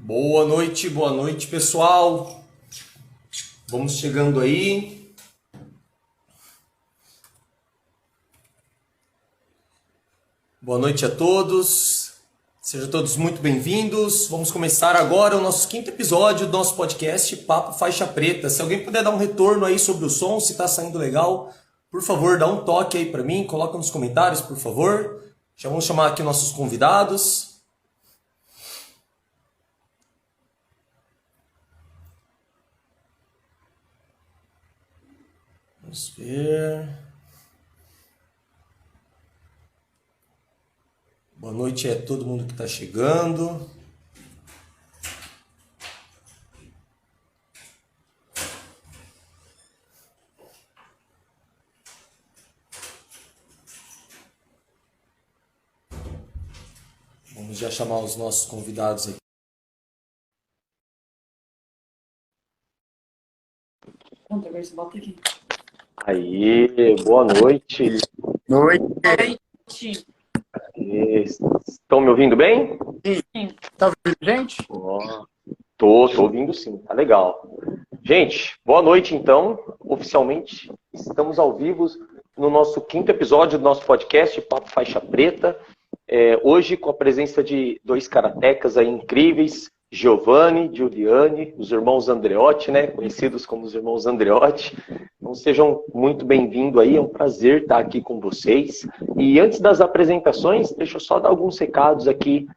Boa noite, pessoal. Vamos chegando aí. Boa noite a todos. Sejam todos muito bem-vindos. Vamos começar agora o nosso quinto episódio do nosso podcast Papo Faixa Preta. Se alguém puder dar um retorno aí sobre o som, se está saindo legal, por favor, dá um toque aí para mim, coloca nos comentários, por favor. Já vamos chamar aqui nossos convidados. Vamos ver. Boa noite a todo mundo que está chegando. Vamos já chamar os nossos convidados aqui. Volta aqui. Aí, boa noite. Noite. Estão me ouvindo bem? Sim. Tá ouvindo, gente? Tô ouvindo sim, tá legal. Gente, boa noite então. Oficialmente estamos ao vivo no nosso quinto episódio do nosso podcast Papo Faixa Preta. Hoje com a presença de dois karatecas aí incríveis, Giovanni, Giuliani, os irmãos Andreotti, né? Conhecidos como os irmãos Andreotti. Então sejam muito bem-vindos aí, é um prazer estar aqui com vocês. E antes das apresentações, deixa eu só dar alguns recados aqui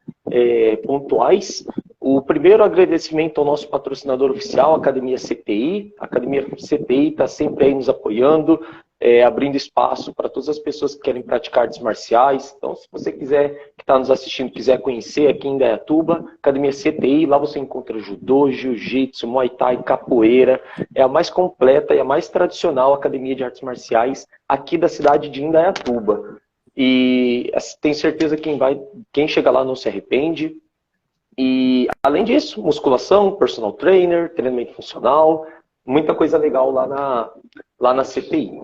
pontuais. O primeiro agradecimento ao nosso patrocinador oficial, a Academia CTI. A Academia CTI está sempre aí nos apoiando, abrindo espaço para todas as pessoas que querem praticar artes marciais. Então, se você quiser, que está nos assistindo, quiser conhecer aqui em Indaiatuba, Academia CTI, lá você encontra judô, jiu-jitsu, muay thai, capoeira. É a mais completa e a mais tradicional academia de artes marciais aqui da cidade de Indaiatuba. E tenho certeza que quem chega lá não se arrepende. E, além disso, musculação, personal trainer, treinamento funcional, muita coisa legal lá na CPI.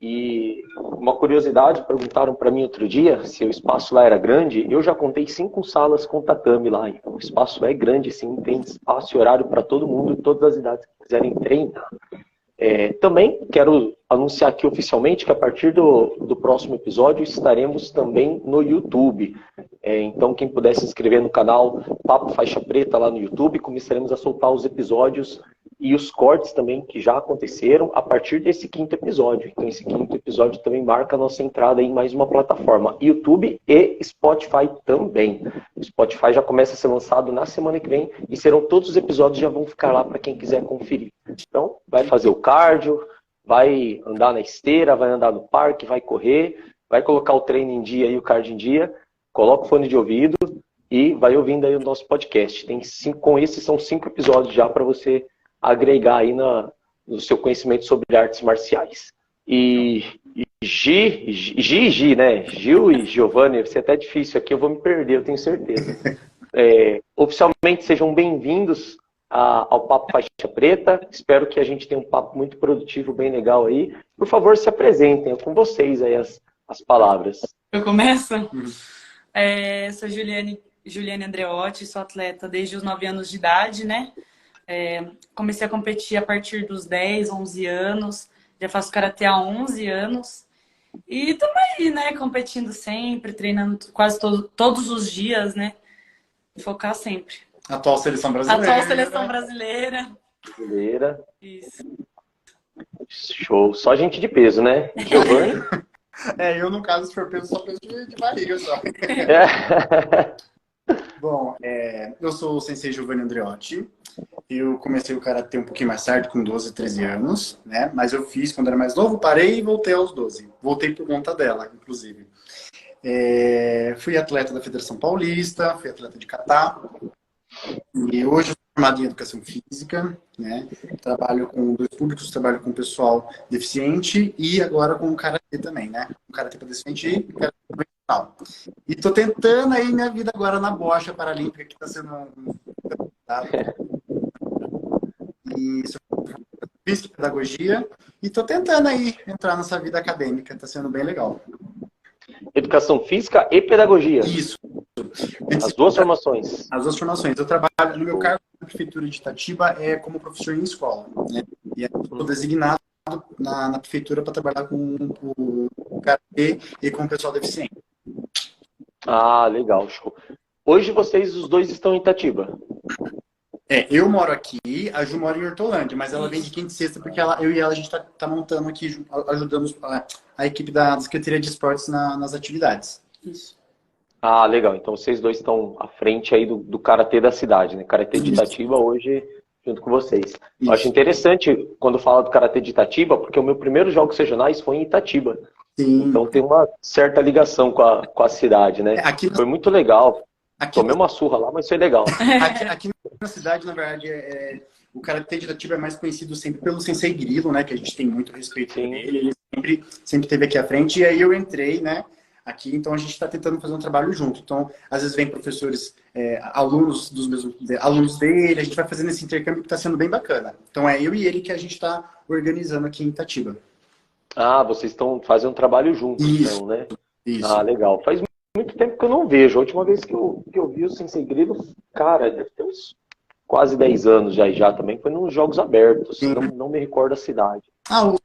E uma curiosidade, perguntaram para mim outro dia se o espaço lá era grande. Eu já contei 5 salas com tatame lá. Então, o espaço é grande, sim, tem espaço e horário para todo mundo, todas as idades que quiserem treinar. Também quero anunciar aqui oficialmente que a partir do próximo episódio estaremos também no YouTube. Então quem puder se inscrever no canal Papo Faixa Preta lá no YouTube, começaremos a soltar os episódios e os cortes também que já aconteceram a partir desse quinto episódio. Então esse quinto episódio também marca a nossa entrada em mais uma plataforma, YouTube e Spotify também. O Spotify já começa a ser lançado na semana que vem e todos os episódios já vão ficar lá para quem quiser conferir. Então vai fazer o cardio, vai andar na esteira, vai andar no parque, vai correr, vai colocar o treino em dia e o cardio em dia, coloca o fone de ouvido e vai ouvindo aí o nosso podcast. Com esses são 5 episódios já para você agregar aí no seu conhecimento sobre artes marciais. E Gi, né? Gil e Giovanni, vai ser até difícil aqui, eu vou me perder, eu tenho certeza. Oficialmente sejam bem-vindos ao Papo Faixa Preta. Espero que a gente tenha um papo muito produtivo, bem legal aí. Por favor, se apresentem, é com vocês aí as palavras. Eu começo? Sou Giuliani Andreotti, sou atleta desde os 9 anos de idade, né? Comecei a competir a partir dos 10, 11 anos. Já faço karatê há 11 anos. E estamos aí, né? Competindo sempre, treinando quase todos os dias, né? Focar sempre. Atual seleção brasileira. Atual seleção brasileira. Isso. Show. Só gente de peso, né? Giovanni? Eu, no caso, se for peso, só peso de barriga só. Bom, eu sou o sensei Giovanni Andreotti. Eu comecei o karatê um pouquinho mais tarde, com 12, 13 anos, né? Mas eu fiz quando era mais novo, parei e voltei aos 12. Voltei por conta dela, inclusive. Fui atleta da Federação Paulista, fui atleta de kata. E hoje eu sou formado em Educação Física, né? Trabalho com 2 públicos, trabalho com pessoal deficiente e agora com o karatê também, né? O karatê para deficiente e o karatê profissional. E tô tentando aí minha vida agora na bocha paralímpica, que está sendo e fiz pedagogia e tô tentando aí entrar nessa vida acadêmica, tá sendo bem legal. Educação física e pedagogia. Isso. As duas formações. As duas formações. Eu trabalho, no meu cargo na Prefeitura de Itatiba, como professor em escola, né? E aí eu estou designado na Prefeitura para trabalhar com o karatê e com o pessoal deficiente. Ah, legal, show. Hoje vocês, os dois, estão em Itatiba. Eu moro aqui, a Ju mora em Hortolândia, mas ela vem de quinta e sexta porque eu e ela a gente tá montando aqui, ajudamos a equipe da Secretaria de Esportes nas atividades. Isso. Ah, legal. Então vocês dois estão à frente aí do karatê da cidade, né? Karatê de Itatiba hoje junto com vocês. Eu acho interessante quando fala do karatê de Itatiba, porque o meu primeiro jogos regionais foi em Itatiba. Sim. Então tem uma certa ligação com a cidade, né? Foi muito legal. Tomei uma surra lá, mas foi legal. Aqui na cidade, na verdade, o karatê de Itatiba é mais conhecido sempre pelo Sensei Grilo, né? Que a gente tem muito respeito por ele. Ele sempre esteve aqui à frente. E aí eu entrei, né? Aqui, então a gente está tentando fazer um trabalho junto. Então, às vezes vem professores, alunos dos mesmos alunos dele, a gente vai fazendo esse intercâmbio que está sendo bem bacana. Então é eu e ele que a gente está organizando aqui em Itatiba. Ah, vocês estão fazendo um trabalho juntos, então, né? Isso. Ah, legal. Faz muito tempo que eu não vejo. A última vez que eu vi o Sensei Grilo, cara, deve ter uns quase 10 anos já também, foi nos Jogos Abertos. Não me recordo a cidade.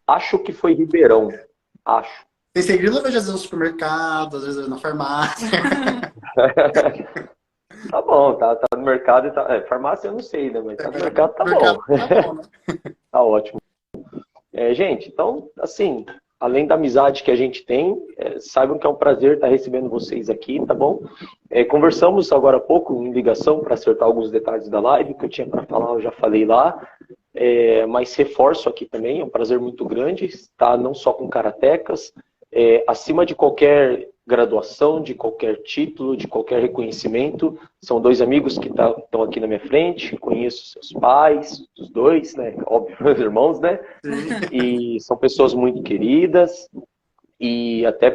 Acho que foi Ribeirão. Acho. Sensei Grilo eu vejo às vezes no supermercado, às vezes na farmácia. Tá bom, tá no mercado e tá. Farmácia eu não sei, né? Mas tá no mercado, tá bom. Tá bom, né? Tá ótimo. Gente, então, assim, além da amizade que a gente tem, saibam que é um prazer estar recebendo vocês aqui, tá bom? Conversamos agora há pouco em ligação para acertar alguns detalhes da live que eu tinha para falar, eu já falei lá. Mas reforço aqui também, é um prazer muito grande estar não só com karatecas, acima de qualquer graduação, de qualquer título, de qualquer reconhecimento. São dois amigos que estão aqui na minha frente, conheço seus pais, os dois, né? Óbvio, meus irmãos, né? E são pessoas muito queridas, e até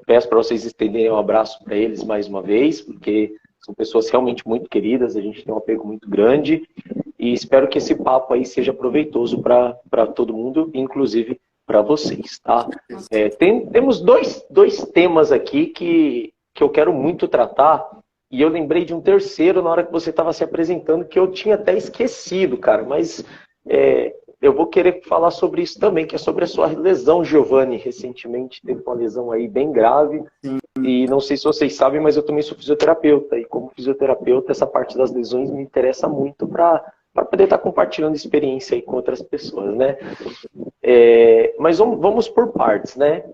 peço para vocês estenderem um abraço para eles mais uma vez, porque são pessoas realmente muito queridas, a gente tem um apego muito grande, e espero que esse papo aí seja proveitoso para todo mundo, inclusive para vocês, tá? Temos dois temas aqui que eu quero muito tratar, e eu lembrei de um terceiro na hora que você estava se apresentando, que eu tinha até esquecido, cara, mas eu vou querer falar sobre isso também, que é sobre a sua lesão, Giovanni. Recentemente teve uma lesão aí bem grave, e não sei se vocês sabem, mas eu também sou fisioterapeuta, e como fisioterapeuta, essa parte das lesões me interessa muito para poder estar compartilhando experiência aí com outras pessoas, né? Mas vamos por partes, né?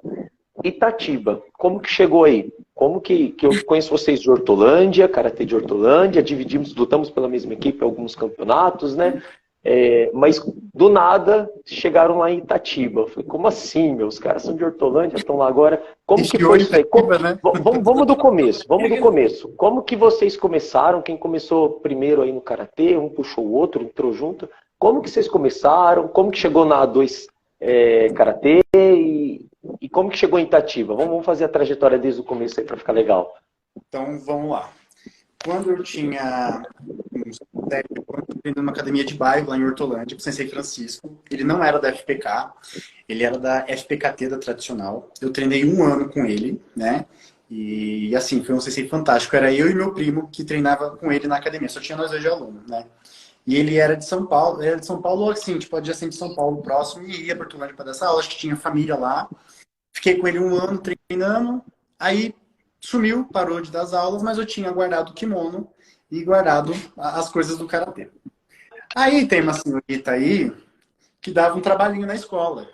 Itatiba, como que chegou aí? Como que eu conheço vocês de Hortolândia, karatê de Hortolândia, lutamos pela mesma equipe em alguns campeonatos, né? Mas do nada chegaram lá em Itatiba. Eu falei, como assim, meu? Os caras são de Hortolândia, estão lá agora. Como que foi isso aí? Vamos do começo, Como que vocês começaram? Quem começou primeiro aí no karatê? Um puxou o outro, entrou junto. Como que vocês começaram? Como que chegou na A2 karatê? E como que chegou em Itatiba? Vamos fazer a trajetória desde o começo aí para ficar legal. Então, vamos lá. Quando eu tinha uns 10 anos, eu treino numa academia de bairro lá em Hortolândia, com o Sensei Francisco. Ele não era da FPK, ele era da FPKT, da tradicional. Eu treinei 1 ano com ele, né? E assim, foi um Sensei fantástico. Era eu e meu primo que treinava com ele na academia, só tinha nós dois de aluno, né? E ele era de São Paulo, assim, tipo, adjacente de São Paulo, próximo, e ia para Hortolândia para dar essa aula, acho que tinha família lá. Fiquei com ele 1 ano treinando, aí sumiu, parou de dar as aulas, mas eu tinha guardado o kimono e guardado as coisas do karatê. Aí tem uma senhorita aí que dava um trabalhinho na escola.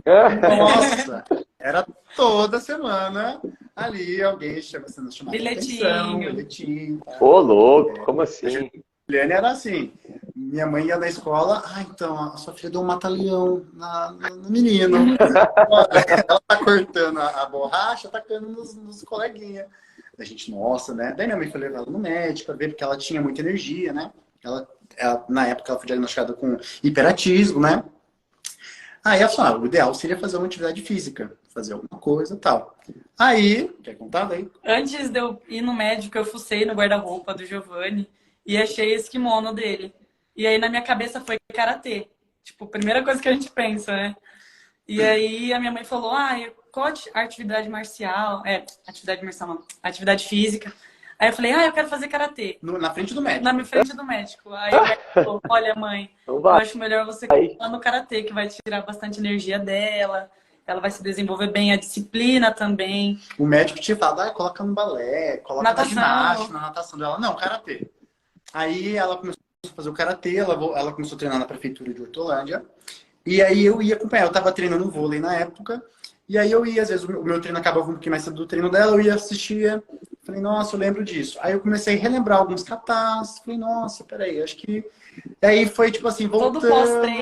Nossa, era toda semana ali alguém chamando bilhetinho. Ô, louco, como assim? Juliane era assim, minha mãe ia na escola, então, a sua filha deu um mata-leão no menino. Ela tá cortando a borracha, tacando nos coleguinhas. A gente, nossa, né? Daí minha mãe foi levar ela no médico pra ver, porque ela tinha muita energia, né? Ela, na época, ela foi diagnosticada com hiperatismo, né? Aí ela falou, o ideal seria fazer uma atividade física, fazer alguma coisa e tal. Aí, quer contar daí? Antes de eu ir no médico, eu fucei no guarda-roupa do Giovanni e achei esse kimono dele. E aí na minha cabeça foi karatê. Tipo, primeira coisa que a gente pensa, né? E aí a minha mãe falou, qual atividade marcial? Atividade marcial não, atividade física. Aí eu falei, eu quero fazer karatê. Na frente do médico. Na minha frente do médico. Aí o médico falou, olha, mãe, Então eu vai. acho melhor você continuar no karatê, que vai tirar bastante energia dela. Ela vai se desenvolver bem, a disciplina também. O médico tinha falado, coloca no balé, coloca na Natação. ginástica, na natação dela. Não, karatê. Aí ela começou a fazer o karatê, ela começou a treinar na prefeitura de Hortolândia. E aí eu ia acompanhar. Eu tava treinando vôlei na época. E aí eu ia, às vezes, o meu treino acabava um pouquinho mais cedo do treino dela, eu ia assistir. Falei, nossa, eu lembro disso. Aí eu comecei a relembrar alguns katas. Falei, nossa, peraí, acho que... E aí foi, tipo assim, voltando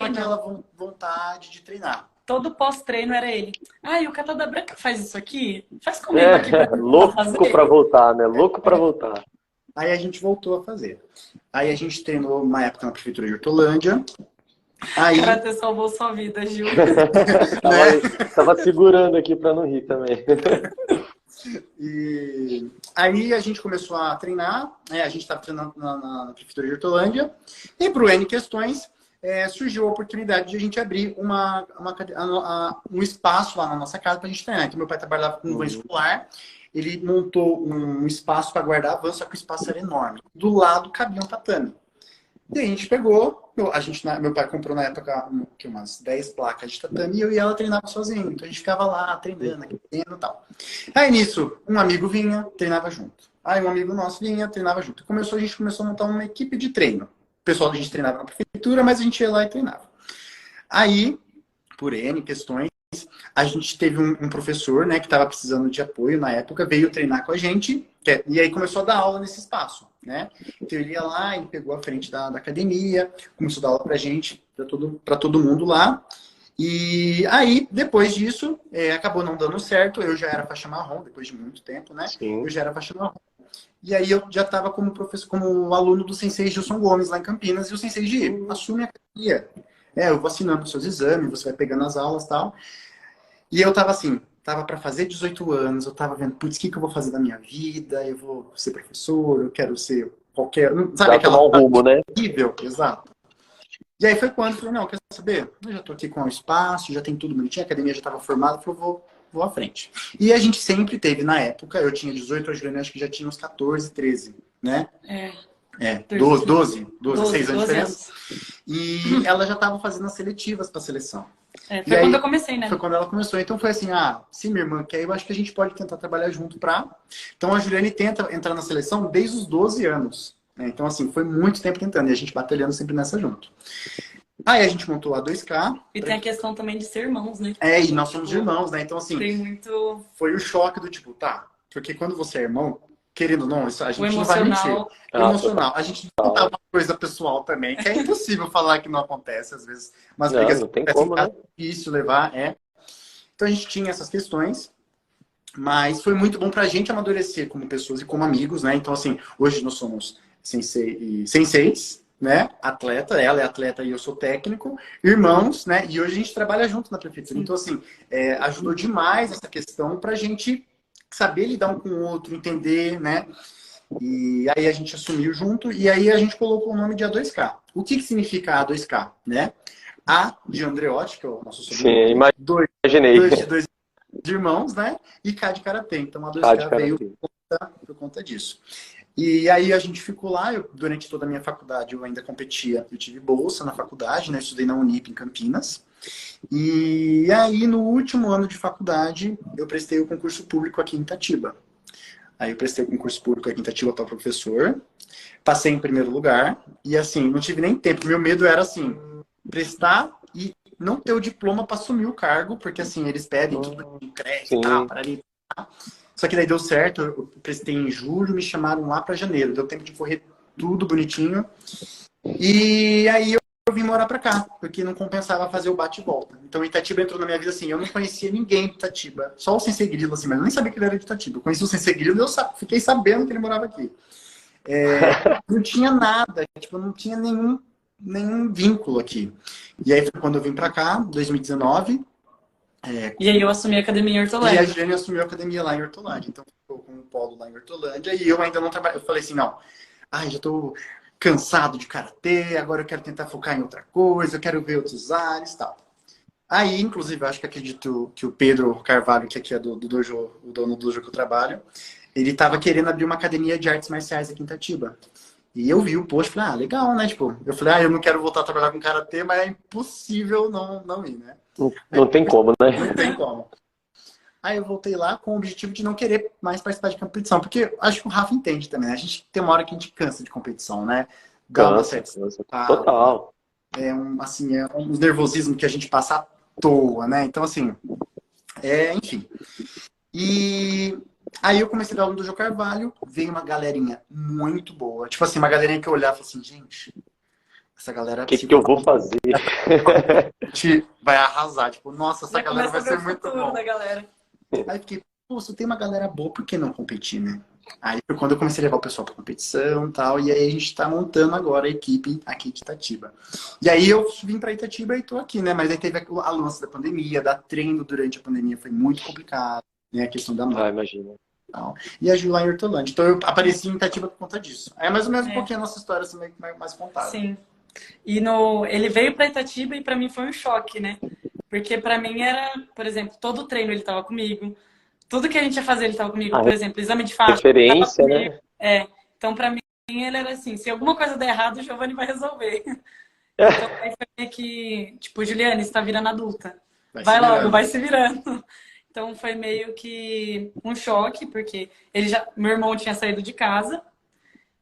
aquela vontade de treinar. Todo pós-treino era ele. E o kata da branca faz isso aqui? Faz comigo aqui pra louco fazer. pra voltar, né? Louco pra voltar. Aí a gente voltou a fazer. Aí a gente treinou uma época na prefeitura de Hortolândia. Aí... Karatê salvou sua vida, Gil. Tava segurando aqui pra não rir também. E aí a gente começou a treinar, a gente estava treinando na prefeitura de Hortolândia, e por N questões surgiu a oportunidade de a gente abrir um espaço lá na nossa casa para a gente treinar. Então meu pai trabalhava com van escolar, ele montou um espaço para guardar a van, só que o espaço era enorme. Do lado cabia um tatame. E a gente pegou, meu pai comprou na época umas 10 placas de tatame e eu e ela treinava sozinho. Então a gente ficava lá treinando, aquecendo e tal. Aí nisso, um amigo vinha, treinava junto. Aí um amigo nosso vinha, treinava junto. A gente começou a montar uma equipe de treino. O pessoal a gente treinava na prefeitura, mas a gente ia lá e treinava. Aí, por N questões, a gente teve um professor, né, que estava precisando de apoio na época, veio treinar com a gente, e aí começou a dar aula nesse espaço, né? Então ele ia lá, ele pegou a frente da academia, começou a dar aula pra gente, pra todo mundo lá. E aí, depois disso, acabou não dando certo, eu já era faixa marrom, depois de muito tempo, né? Sim. Eu já era faixa marrom. E aí eu já estava como professor, como aluno do Sensei Gilson Gomes, lá em Campinas, e o Sensei Gil assume a academia. Eu vou assinando os seus exames, você vai pegando as aulas e tal. E eu tava assim, tava para fazer 18 anos, eu tava vendo, putz, o que eu vou fazer da minha vida? Eu vou ser professor, eu quero ser qualquer... Sabe aquela... tomar um rumo, né? Horrível, exato. E aí foi quando eu falei, não, quer saber? Eu já tô aqui com o espaço, já tem tudo bonitinho, a academia já tava formada, eu falei, vou à frente. E a gente sempre teve, na época, eu tinha 18, a Juliana acho que já tinha uns 14, 13, né? 12, 6 anos de diferença. E ela já estava fazendo as seletivas para a seleção. Foi quando eu comecei, né? Foi quando ela começou. Então foi assim, se minha irmã quer, eu acho que a gente pode tentar trabalhar junto pra... Então a Juliane tenta entrar na seleção desde os 12 anos. Né? Então assim, foi muito tempo tentando. E a gente batalhando sempre nessa junto. Aí a gente montou a 2K. E tem a questão também de ser irmãos, né? E nós somos irmãos, né? Então assim, tem muito... foi o choque do tipo, porque quando você é irmão, querendo ou não, isso a gente o não vai mentir. emocional. Emocional. A gente não tá uma coisa pessoal também, que é impossível falar que não acontece, às vezes. Mas não tem como, né? É difícil levar, Então a gente tinha essas questões, mas foi muito bom pra gente amadurecer como pessoas e como amigos, né? Então, assim, hoje nós somos senseis, né? Atleta, ela é atleta e eu sou técnico, irmãos, né? E hoje a gente trabalha junto na prefeitura. Então, assim, ajudou demais essa questão pra gente saber lidar um com o outro, entender, né? E aí a gente assumiu junto e aí a gente colocou o nome de A2K. O que significa A2K, né? A de Andreotti, que é o nosso sobrenome. Sim, imaginei. Dois irmãos, né? E K de Karatê. Então a A2K veio por conta disso. E aí a gente ficou lá, durante toda a minha faculdade eu ainda competia, eu tive bolsa na faculdade, né? Eu estudei na Unip em Campinas. E aí no último ano de faculdade eu prestei o concurso público aqui em Itatiba. Aí eu prestei o concurso público aqui em Itatiba para professor, passei em primeiro lugar e assim, não tive nem tempo, meu medo era assim, prestar e não ter o diploma para assumir o cargo, porque assim, eles pedem tudo de crédito, para ali, tá? Só que daí deu certo, eu prestei em julho, me chamaram lá para janeiro. Deu tempo de correr tudo bonitinho. E aí eu vim morar para cá, porque não compensava fazer o bate e volta. Então Itatiba entrou na minha vida assim, eu não conhecia ninguém de Itatiba. Só o Sensei Grilo, assim, mas eu nem sabia que ele era de Itatiba. Eu conheci o Sensei Grilo e eu fiquei sabendo que ele morava aqui. Não tinha nada, tipo, não tinha nenhum vínculo aqui. E aí foi quando eu vim para cá, 2019... E aí eu assumi a academia em Hortolândia. E a Juliane assumiu a academia lá em Hortolândia. Então, ficou com um polo lá em Hortolândia. E eu ainda não trabalho. Eu falei assim, não. Já tô cansado de karatê. Agora eu quero tentar focar em outra coisa. Eu quero ver outros ares e tal. Aí, inclusive, eu acho que acredito que o Pedro Carvalho, que aqui é do dojo, o dono do dojo que eu trabalho, ele tava querendo abrir uma academia de artes marciais aqui em Itatiba. E eu vi o post e falei, legal, né? Tipo, eu falei, eu não quero voltar a trabalhar com karatê, mas é impossível não ir, né? Não tem como, né? Não tem como. Aí eu voltei lá com o objetivo de não querer mais participar de competição, porque acho que o Rafa entende também, né? A gente tem uma hora que a gente cansa de competição, né? Dá uma certa... Total. É um nervosismo que a gente passa à toa, né? Então, assim, enfim. E aí eu comecei a dar aula do João Carvalho, veio uma galerinha muito boa. Tipo assim, uma galerinha que eu olhava e falava assim, gente, essa galera... O que eu vou fazer? Vai arrasar. Tipo, nossa, essa galera vai ser muito bom. Da galera. Aí fiquei, pô, se tem uma galera boa, por que não competir, né? Aí foi quando eu comecei a levar o pessoal pra competição e tal, e aí a gente tá montando agora a equipe aqui de Itatiba. E aí eu vim pra Itatiba e tô aqui, né? Mas aí teve a lance da pandemia, dar treino durante a pandemia foi muito complicado, né? A questão da mão. Imagina. E a Ju lá em Hortolândia. Então eu apareci em Itatiba por conta disso. Aí mais ou menos um pouquinho a nossa história assim, mais contada. Sim. E ele veio pra Itatiba e pra mim foi um choque, né? Porque pra mim era, por exemplo, todo o treino ele tava comigo. Tudo que a gente ia fazer, ele estava comigo. Por exemplo, exame de faixa. Referência, né? Então, para mim, ele era assim, se alguma coisa der errado, o Giovanni vai resolver. Então, aí foi meio que, tipo, Juliane, você está virando adulta. Vai logo, vai se virando. Então, foi meio que um choque, porque meu irmão tinha saído de casa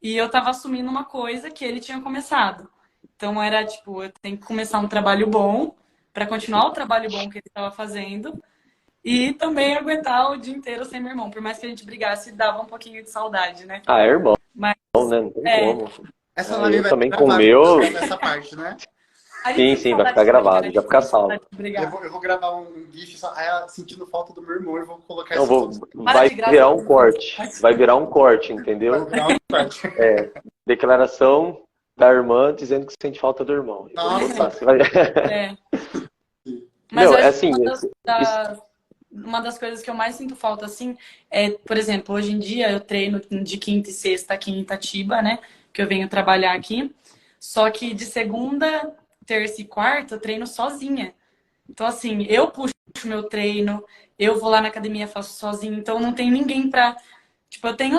e eu estava assumindo uma coisa que ele tinha começado. Então, era tipo, eu tenho que começar um trabalho bom para continuar o trabalho bom que ele estava fazendo. E também aguentar o dia inteiro sem meu irmão. Por mais que a gente brigasse, dava um pouquinho de saudade, né? É irmão. Mas, né? Não tem como. Essa live vai também ficar com o meu... Essa parte, né? Sim, vai ficar gravado, já fica salvo. Eu vou gravar um GIF sentindo falta do meu irmão e vou colocar vai virar um corte. Vai virar um corte, entendeu? Vai virar um corte. Declaração da irmã dizendo que sente falta do irmão. Nossa. Mas eu acho que uma das coisas que eu mais sinto falta, assim, por exemplo, hoje em dia eu treino de quinta e sexta aqui em Itatiba, né? Que eu venho trabalhar aqui. Só que de segunda, terça e quarta eu treino sozinha. Então, assim, eu puxo meu treino, eu vou lá na academia, faço sozinha. Então, não tem ninguém pra... Tipo, eu tenho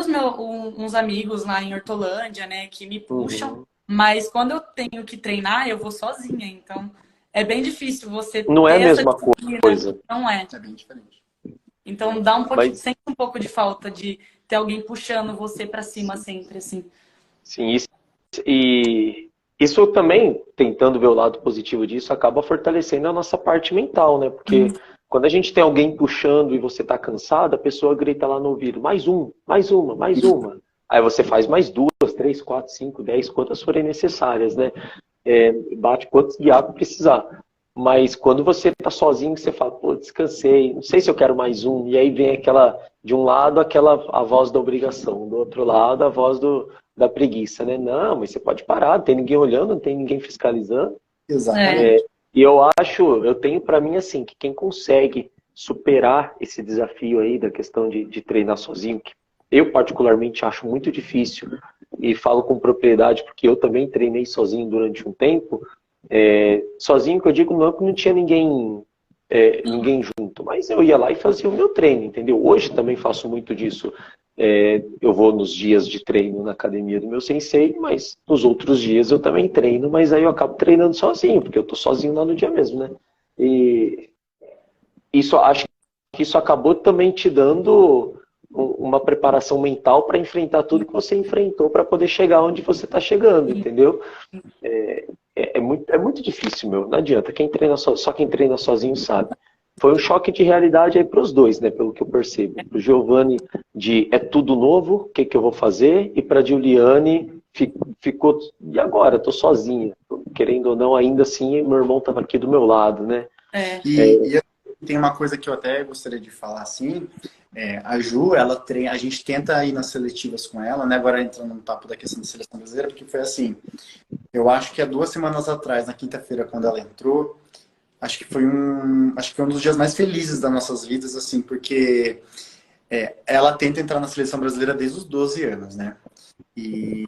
uns amigos lá em Hortolândia, né? Que me puxam. Mas quando eu tenho que treinar, eu vou sozinha. Então... É bem difícil você não é a mesma disciplina. coisa. Não é. É bem diferente. Então dá sente um pouco de falta de ter alguém puxando você pra cima sempre, assim. Sim, e isso também, tentando ver o lado positivo disso, acaba fortalecendo a nossa parte mental, né? Porque quando a gente tem alguém puxando e você tá cansado, a pessoa grita lá no ouvido, mais um, mais uma, mais uma. Aí você faz mais 2, 3, 4, 5, 10, quantas forem necessárias, né? Bate quantos de água precisar. Mas quando você tá sozinho, você fala, pô, descansei, não sei se eu quero mais um. E aí vem de um lado, a voz da obrigação, do outro lado, a voz da preguiça, né? Não, mas você pode parar, não tem ninguém olhando, não tem ninguém fiscalizando. Exatamente. E eu tenho para mim assim, que quem consegue superar esse desafio aí da questão de treinar sozinho, que eu particularmente acho muito difícil, e falo com propriedade porque eu também treinei sozinho durante um tempo, sozinho que eu digo não que não tinha ninguém junto, mas eu ia lá e fazia o meu treino, entendeu? Hoje também faço muito disso. Eu vou nos dias de treino na academia do meu sensei, mas nos outros dias eu também treino, mas aí eu acabo treinando sozinho, porque eu tô sozinho lá no dia mesmo, né? E acho que isso acabou também te dando uma preparação mental para enfrentar tudo que você enfrentou para poder chegar onde você está chegando, entendeu? É muito difícil, meu. Não adianta. Só quem treina sozinho sabe. Foi um choque de realidade aí para os dois, né? Pelo que eu percebo. Para o Giovanni, é tudo novo, o que eu vou fazer? E para a Juliane, ficou... E agora? Estou sozinha. Querendo ou não, ainda assim, meu irmão estava aqui do meu lado, né? E tem uma coisa que eu até gostaria de falar, assim... a Ju, a gente tenta ir nas seletivas com ela, né? Agora entrando no papo da questão da seleção brasileira, porque foi assim, eu acho que há 2 semanas atrás, na quinta-feira, quando ela entrou, acho que foi um dos dias mais felizes das nossas vidas, assim, porque ela tenta entrar na seleção brasileira desde os 12 anos, né? E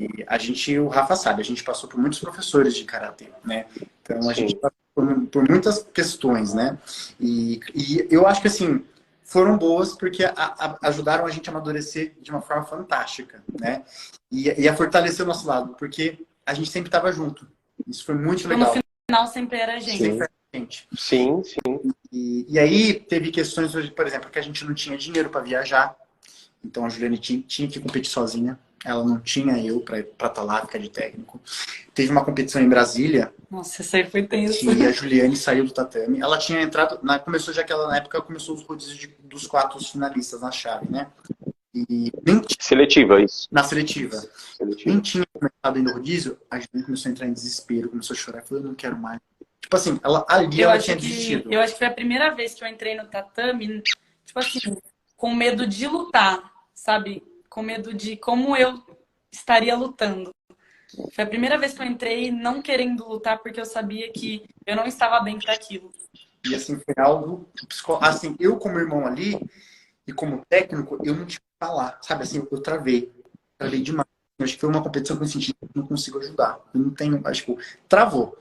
o Rafa sabe, a gente passou por muitos professores de karatê, né? Então a gente passou por muitas questões, né? E eu acho que assim, foram boas porque ajudaram a gente a amadurecer de uma forma fantástica, né? E a fortalecer o nosso lado, porque a gente sempre estava junto. Isso foi muito legal. No final sempre era a gente. Sim. Sempre era a gente. Sim, sim. E aí teve questões, por exemplo, que a gente não tinha dinheiro para viajar. Então a Juliane tinha que competir sozinha. Ela não tinha eu para estar lá, ficar de técnico. Teve uma competição em Brasília. Nossa, isso aí foi tenso. Que a Juliane saiu do tatame. Ela tinha entrado, começou já que ela na época começou os rodízios dos 4 finalistas na chave, né? E nem Seletiva, isso. na seletiva. Seletiva. Nem tinha começado ainda o rodízio, a Juliane começou a entrar em desespero, começou a chorar, falou, eu não quero mais. Tipo assim, ela tinha desistido. Eu acho que foi a primeira vez que eu entrei no tatame, tipo assim, com medo de lutar, sabe? Com medo de como eu estaria lutando. Foi a primeira vez que eu entrei não querendo lutar, porque eu sabia que eu não estava bem para aquilo. E assim, foi algo... Assim, eu como irmão ali, e como técnico, eu não tinha que falar. Sabe, assim, eu travei. Travei demais. Eu acho que foi uma competição que eu senti que eu não consigo ajudar. Eu não tenho... Tipo, travou.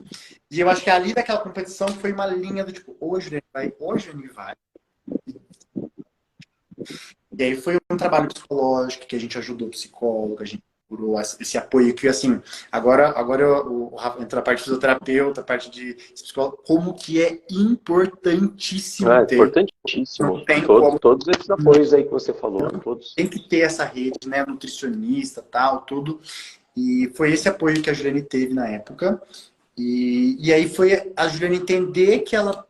E eu acho que ali daquela competição foi uma linha do tipo, hoje ele vai, hoje ele vai. E aí foi um trabalho psicológico que a gente ajudou o psicólogo, a gente procurou esse apoio que, assim, agora entra a parte de fisioterapeuta, a parte de psicólogo, como que é importantíssimo ter. Importantíssimo. Não tem Todos esses apoios aí que você falou, todos. Tem que ter essa rede, né, nutricionista, tal, tudo. E foi esse apoio que a Juliane teve na época. E aí foi a Juliane entender que ela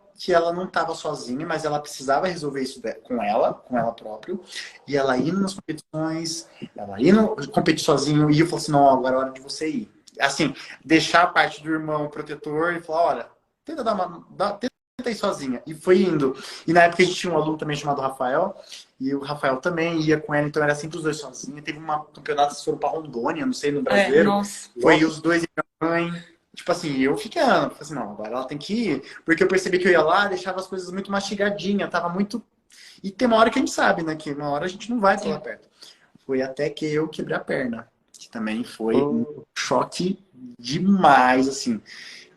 não estava sozinha, mas ela precisava resolver isso com ela própria. E ela indo nas competições, ela indo competir sozinho, e eu falei assim, não, agora é hora de você ir. Assim, deixar a parte do irmão protetor e falar, olha, tenta tenta ir sozinha. E foi indo. E na época a gente tinha um aluno também chamado Rafael, e o Rafael também ia com ela, então era sempre os dois sozinhos. Teve um campeonato que foram para Rondônia, não sei, no Brasileiro. Foi os dois e minha mãe. Tipo assim, eu ficando, assim, não, agora ela tem que ir, porque eu percebi que eu ia lá, deixava as coisas muito mastigadinhas, tava muito... E tem uma hora que a gente sabe, né, que uma hora a gente não vai pra lá perto. Foi até que eu quebrei a perna, que também foi um choque demais, assim.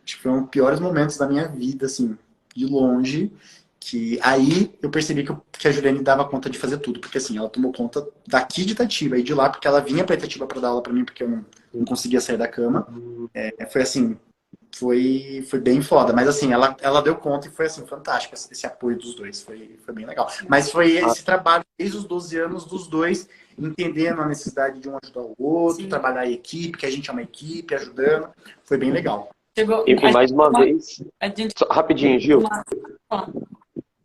Acho que foi um dos piores momentos da minha vida, assim, de longe, que aí eu percebi que a Juliane dava conta de fazer tudo, porque assim, ela tomou conta daqui de Itatiba e de lá, porque ela vinha pra Itatiba pra dar aula pra mim, porque eu não conseguia sair da cama. Foi assim, foi bem foda, mas assim, ela deu conta e foi assim, fantástico esse apoio dos dois, foi bem legal. Mas foi esse trabalho desde os 12 anos dos dois, entendendo a necessidade de um ajudar o outro, trabalhar em equipe, que a gente é uma equipe, ajudando, foi bem legal. E mais uma vez, rapidinho, Gil,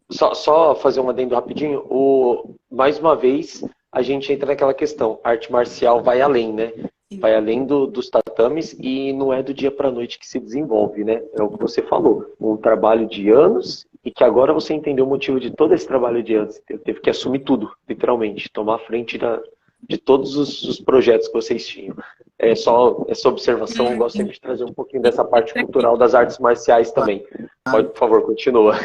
só fazer um adendo rapidinho, mais uma vez a gente entra naquela questão, arte marcial vai além, né? Vai além dos tatames e não é do dia para a noite que se desenvolve, né? É o que você falou, um trabalho de anos e que agora você entendeu o motivo de todo esse trabalho de anos. Teve que assumir tudo, literalmente, tomar a frente de todos os projetos que vocês tinham. Só essa observação, eu gosto sempre de trazer um pouquinho dessa parte cultural das artes marciais também. Pode, por favor, continua.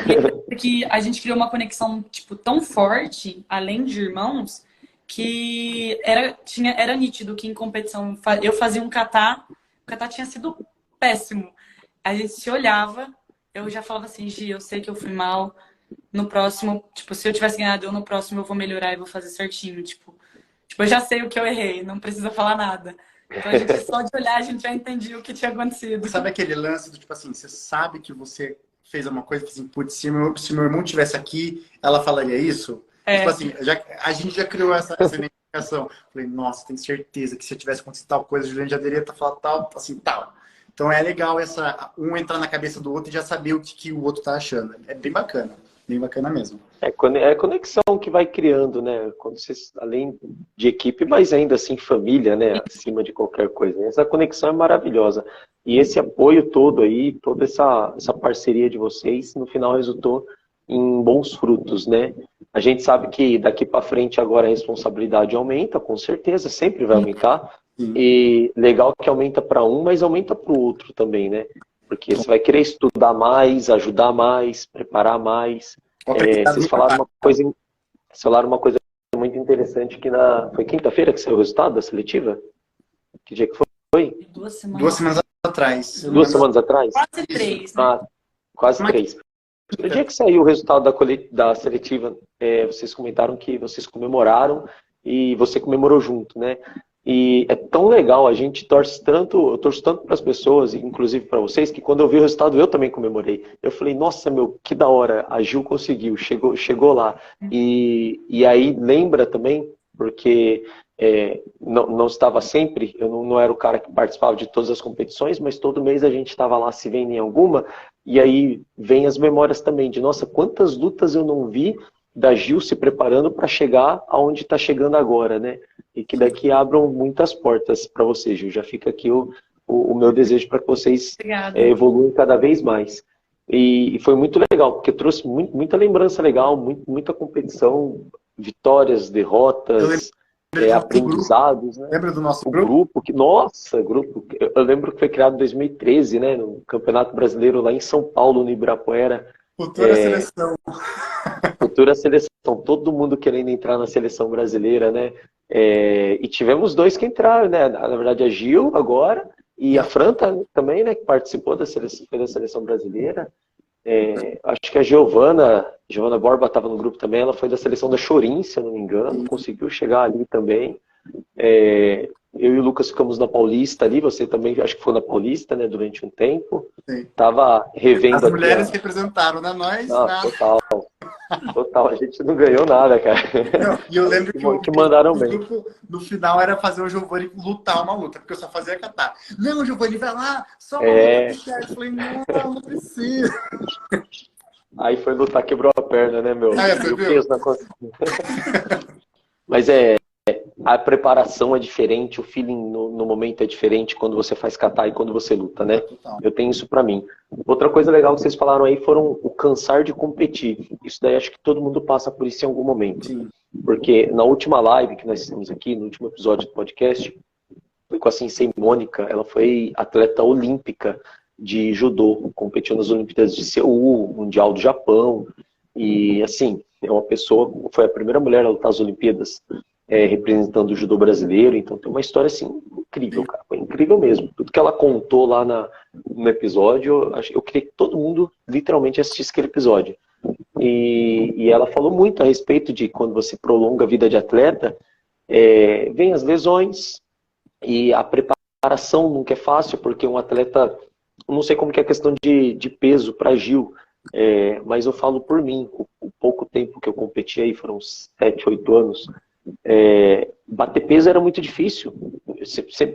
Porque a gente criou uma conexão tipo, tão forte, além de irmãos, que era nítido que em competição eu fazia um kata, o kata tinha sido péssimo. A gente se olhava, eu já falava assim, Gi, eu sei que eu fui mal, no próximo, tipo, se eu tivesse ganhado no próximo eu vou melhorar e vou fazer certinho, tipo, eu já sei o que eu errei, não precisa falar nada. Então a gente só de olhar a gente já entendia o que tinha acontecido. Sabe aquele lance do tipo assim, você sabe que você fez uma coisa, assim, putz, se meu irmão estivesse aqui, ela falaria isso? Tipo assim, a gente já criou essa identificação. Falei, nossa, tenho certeza que se eu tivesse acontecido tal coisa, a Juliane já deveria estar falando tal, assim, tal. Então é legal um entrar na cabeça do outro e já saber o que o outro tá achando. É bem bacana mesmo. É a conexão que vai criando, né? Quando você, além de equipe, mas ainda assim família, né? Acima de qualquer coisa. Essa conexão é maravilhosa. E esse apoio todo aí, toda essa parceria de vocês, no final resultou em bons frutos, né? A gente sabe que daqui para frente agora a responsabilidade aumenta, com certeza, sempre vai aumentar. E legal que aumenta para um, mas aumenta para o outro também, né? Porque você vai querer estudar mais, ajudar mais, preparar mais. Vocês falaram uma coisa muito interessante que foi quinta-feira que saiu o resultado da seletiva? Que dia que foi? 2 semanas. 2 semanas atrás. 2 semanas atrás? Quase 3, né? Quase 3. No dia que saiu o resultado da seletiva, vocês comentaram que vocês comemoraram e você comemorou junto, né? E é tão legal, a gente torce tanto, eu torço tanto para as pessoas, inclusive para vocês, que quando eu vi o resultado eu também comemorei. Eu falei, nossa, meu, que da hora, a Gil conseguiu, chegou lá. E aí lembra também, porque não estava sempre, eu não era o cara que participava de todas as competições, mas todo mês a gente estava lá se vendo em alguma, e aí vem as memórias também de, nossa, quantas lutas eu não vi da Gil se preparando para chegar aonde está chegando agora, né? E que daqui abram muitas portas para você, Gil. Já fica aqui o meu desejo para que vocês evoluam cada vez mais. E foi muito legal, porque trouxe muita lembrança legal, muita competição, vitórias, derrotas, aprendizados. Né? Lembra do nosso grupo? Grupo. Eu lembro que foi criado em 2013, né? No Campeonato Brasileiro lá em São Paulo, no Ibirapuera. Futura seleção. Futura seleção, todo mundo querendo entrar na seleção brasileira, né? E tivemos dois que entraram, né? Na verdade, a Gil agora e a Fran também, né? Que participou da seleção brasileira. Acho que a Giovana Borba estava no grupo também, ela foi da seleção da Chorim, se eu não me engano, conseguiu chegar ali também. Eu e o Lucas ficamos na Paulista ali, você também acho que foi na Paulista, né, durante um tempo. Sim. Tava revendo as mulheres representaram, né? Nós, nada. Total, a gente não ganhou nada, cara. Não, e eu lembro que mandaram o bem. grupo, no final era fazer o Giovanni lutar uma luta, porque eu só fazia catar. Não, Giovanni, vai lá, só uma luta pro chat. Eu falei, não precisa. Aí foi lutar, quebrou a perna, né, meu? Você viu? Mas a preparação é diferente, o feeling no momento é diferente quando você faz kata e quando você luta, né? Eu tenho isso pra mim. Outra coisa legal que vocês falaram aí foram o cansar de competir. Isso daí acho que todo mundo passa por isso em algum momento. Sim. Porque na última live que nós fizemos aqui, no último episódio do podcast, foi com a Sensei Mônica, ela foi atleta olímpica de judô, competiu nas Olimpíadas de Seul, Mundial do Japão, e assim, é uma pessoa, foi a primeira mulher a lutar as Olimpíadas, representando o judô brasileiro, então tem uma história assim incrível, cara, foi incrível mesmo. Tudo que ela contou lá no episódio, eu queria que todo mundo literalmente assistisse aquele episódio. E ela falou muito a respeito de quando você prolonga a vida de atleta, vem as lesões e a preparação nunca é fácil, porque um atleta, não sei como que é a questão de peso para Gil, mas eu falo por mim, o pouco tempo que eu competi aí, foram 7, 8 anos, bater peso era muito difícil.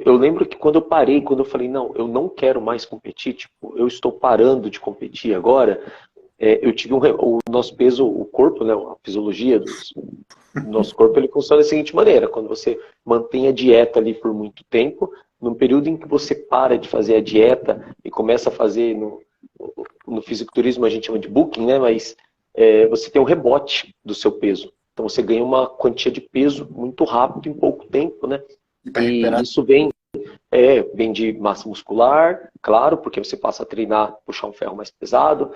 Eu lembro que quando eu parei, quando eu falei, não, eu não quero mais competir, tipo, eu estou parando de competir agora, eu tive o nosso peso, o corpo, né, a fisiologia do nosso corpo, ele funciona da seguinte maneira: quando você mantém a dieta ali por muito tempo, num período em que você para de fazer a dieta e começa a fazer, no fisiculturismo a gente chama de bulking, né, mas você tem um rebote do seu peso. Então você ganha uma quantia de peso muito rápido em pouco tempo, né? E isso vem de massa muscular, claro, porque você passa a treinar, puxar um ferro mais pesado.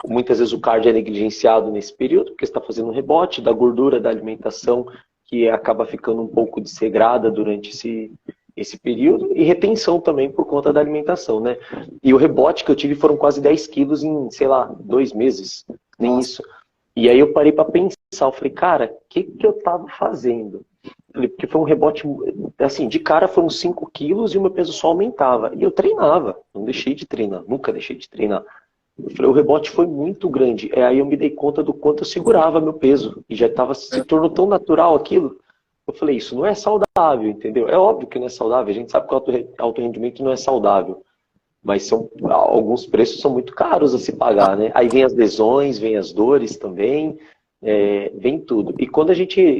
Muitas vezes o cardio é negligenciado nesse período, porque você está fazendo um rebote da gordura da alimentação, que acaba ficando um pouco desregrada durante esse período, e retenção também por conta da alimentação, né? E o rebote que eu tive foram quase 10 quilos em, sei lá, 2 meses, nem isso. E aí eu parei para pensar, eu falei, cara, o que eu tava fazendo? Porque foi um rebote, assim, de cara foram 5 quilos e o meu peso só aumentava. E eu treinava, não deixei de treinar, nunca deixei de treinar. Eu falei, o rebote foi muito grande. Aí eu me dei conta do quanto eu segurava meu peso. E já se tornou tão natural aquilo. Eu falei, isso não é saudável, entendeu? É óbvio que não é saudável, a gente sabe que o alto rendimento não é saudável. Mas alguns preços são muito caros a se pagar, né? Aí vem as lesões, vem as dores também, vem tudo. E quando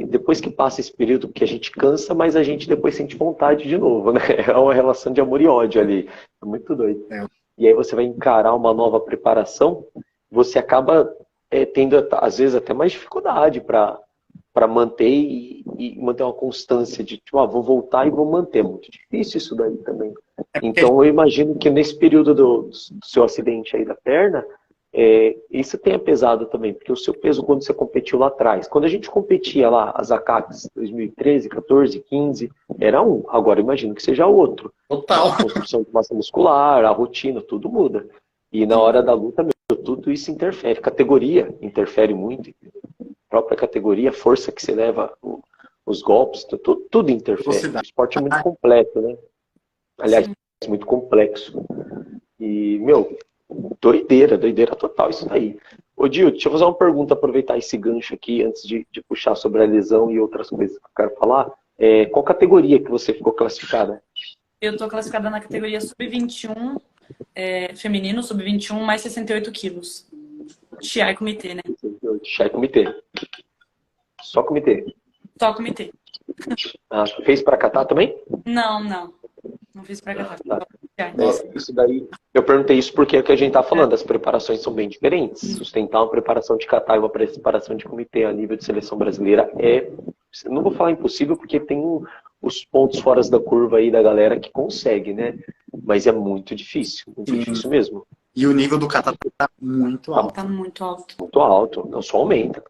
depois que passa esse período que a gente cansa, mas a gente depois sente vontade de novo, né? É uma relação de amor e ódio ali. É muito doido. E aí você vai encarar uma nova preparação, você acaba tendo, às vezes, até mais dificuldade para manter e manter uma constância de, tipo, vou voltar e vou manter. É muito difícil isso daí também. Então eu imagino que nesse período do seu acidente aí da perna, isso tenha pesado também, porque o seu peso quando você competiu lá atrás, quando a gente competia lá, as ACACs 2013, 14, 15, era um, agora eu imagino que seja outro. Total. A construção de massa muscular, a rotina, tudo muda. E na hora da luta, tudo isso interfere. Categoria interfere muito. A própria categoria, a força que você leva, os golpes, tudo interfere. O esporte é muito completo, né? Aliás, é muito complexo. E, meu, doideira total isso daí. Ô, Dil, deixa eu fazer uma pergunta, aproveitar esse gancho aqui, antes de puxar sobre a lesão e outras coisas que eu quero falar. Qual categoria que você ficou classificada? Eu tô classificada na categoria sub-21, feminino, sub-21, mais 68 quilos. Chiai comitê, né? Chiai comitê. Só comitê. Só comitê. Ah, fez pra catar também? Não. Não fiz pra catar. Tá. Isso daí, eu perguntei isso porque é o que a gente tá falando, as preparações são bem diferentes. Sustentar uma preparação de catar e uma preparação de comitê a nível de seleção brasileira não vou falar impossível, porque tem os pontos fora da curva aí da galera que consegue, né? Mas é muito difícil mesmo. E o nível do catar tá muito alto. Tá muito alto. Muito alto. Não, só aumenta.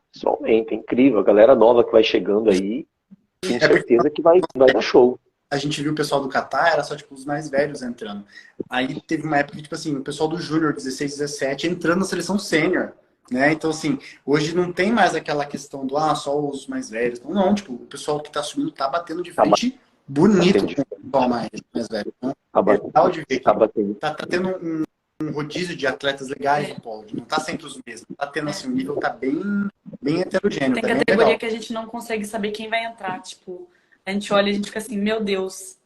É incrível. A galera nova que vai chegando aí, tenho certeza que vai dar show. A gente viu o pessoal do Catar, era só tipo os mais velhos entrando. Aí teve uma época que, tipo assim, o pessoal do Júnior, 16, 17, entrando na seleção sênior, né? Então, assim, hoje não tem mais aquela questão do, só os mais velhos. Não, tipo, o pessoal que tá subindo tá batendo de frente bonito com o pessoal mais velho. Então, é legal de ver que tá tendo um rodízio de atletas legais no pódio, não tá sempre os mesmos. Tá tendo, assim, um nível tá bem heterogêneo. Tem categoria que a gente não consegue saber quem vai entrar, tipo... A gente olha e a gente fica assim, meu Deus,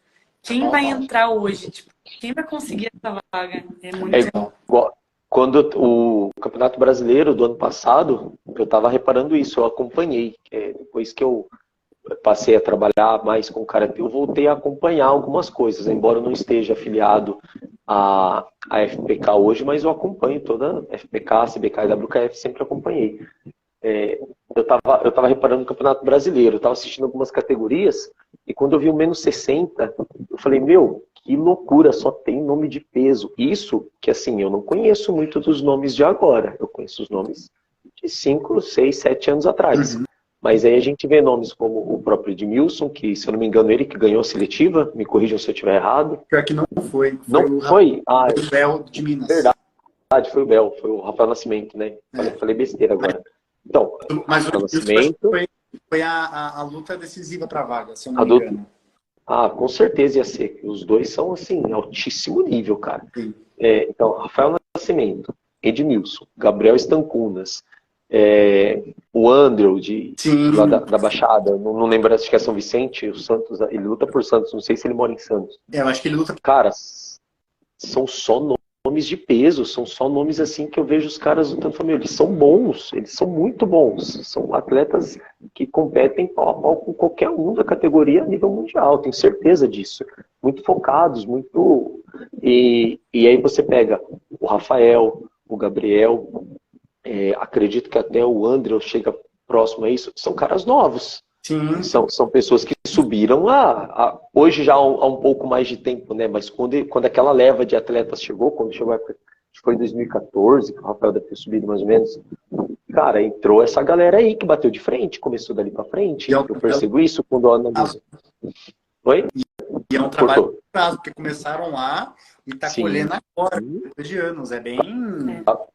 quem vai entrar hoje? Tipo, quem vai conseguir essa vaga? É muito igual. Quando o Campeonato Brasileiro do ano passado, eu estava reparando isso, eu acompanhei. Depois que eu passei a trabalhar mais com karatê, eu voltei a acompanhar algumas coisas, embora eu não esteja afiliado à FPK hoje, mas eu acompanho toda a FPK, CBK e WKF, sempre acompanhei. Eu tava reparando no Campeonato Brasileiro, eu tava assistindo algumas categorias, e quando eu vi o menos 60, eu falei, meu, que loucura, só tem nome de peso. Isso que, assim, eu não conheço muito dos nomes de agora, eu conheço os nomes de 5, 6, 7 anos atrás. Mas aí a gente vê nomes como o próprio Edmilson, que, se eu não me engano, ele que ganhou a seletiva, me corrijam se eu estiver errado. Pior que não foi. Não foi? Foi o Bel de Minas. Verdade, foi o Bel, foi o Rafael Nascimento, né? Falei besteira agora. Então, mas o Nascimento foi a luta decisiva para a vaga, se eu não me engano. Com certeza ia ser. Os dois são, assim, altíssimo nível, cara. Então, Rafael Nascimento, Edmilson, Gabriel Estancunas, o Andrew, lá da Baixada, não lembro, acho que é São Vicente, o Santos, ele luta por Santos, não sei se ele mora em Santos. Eu acho que ele luta... Cara, são só nomes de peso, são só nomes assim que eu vejo os caras lutando família. Eles são bons, eles são muito bons. São atletas que competem pau a pau com qualquer um da categoria a nível mundial, tenho certeza disso. Muito focados, muito... E aí você pega o Rafael, o Gabriel, acredito que até o André chega próximo a isso, são caras novos. Sim. São pessoas que subiram hoje já há um pouco mais de tempo, né? Mas quando aquela leva de atletas chegou, quando chegou a época, acho que foi em 2014, que o Rafael deve ter subido mais ou menos, cara, entrou essa galera aí que bateu de frente, começou dali pra frente. Eu percebo isso quando eu analiso. Oi? E é um trabalho de prazo, porque começaram lá e tá colhendo agora, depois de anos. É bem...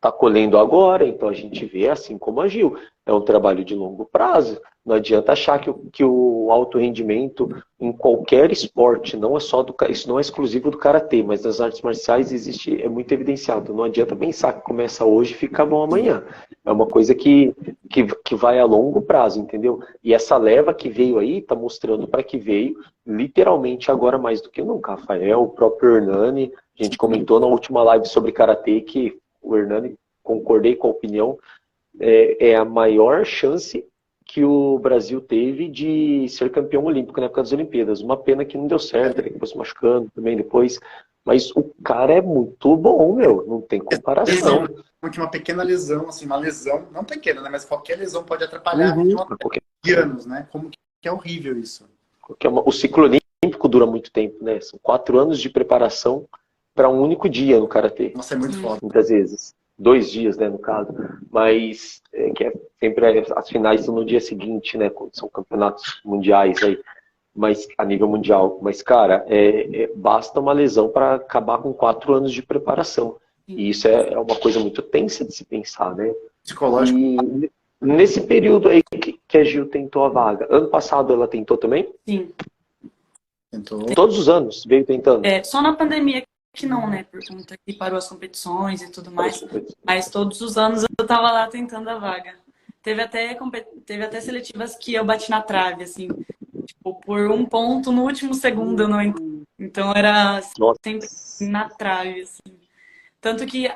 Tá colhendo agora, então a gente vê assim como agiu. É um trabalho de longo prazo. Não adianta achar que o alto rendimento em qualquer esporte, não é só isso não é exclusivo do karatê, mas nas artes marciais é muito evidenciado. Não adianta pensar que começa hoje e fica bom amanhã. É uma coisa que vai a longo prazo, entendeu? E essa leva que veio aí está mostrando para que veio literalmente agora mais do que nunca. Rafael, o próprio Hernani, a gente comentou na última live sobre karatê que o Hernani, concordei com a opinião, é a maior chance que o Brasil teve de ser campeão olímpico na época das Olimpíadas. Uma pena que não deu certo, ele foi se machucando também depois. Mas o cara é muito bom, meu. Não tem comparação. Uma pequena lesão, assim, uma lesão, não pequena, né? Mas qualquer lesão pode atrapalhar de anos, né? Como que é horrível isso. O ciclo olímpico dura muito tempo, né? São 4 anos de preparação para um único dia no karatê. Nossa, é muito foda. Muitas vezes. 2 dias, né, no caso. Mas sempre as finais são no dia seguinte, né? Quando são campeonatos mundiais aí. Mas a nível mundial. Mas, cara, basta uma lesão para acabar com 4 anos de preparação. E isso é uma coisa muito tensa de se pensar, né? Psicológico. E nesse período aí que a Gil tentou a vaga, ano passado ela tentou também? Sim. Tentou. Todos os anos veio tentando? Só na pandemia que não, né? Por conta que parou as competições e tudo mais. Mas todos os anos eu tava lá tentando a vaga. Teve até seletivas que eu bati na trave, assim. Tipo, por um ponto no último segundo eu não entrei. Então era sempre na trave, assim. Tanto que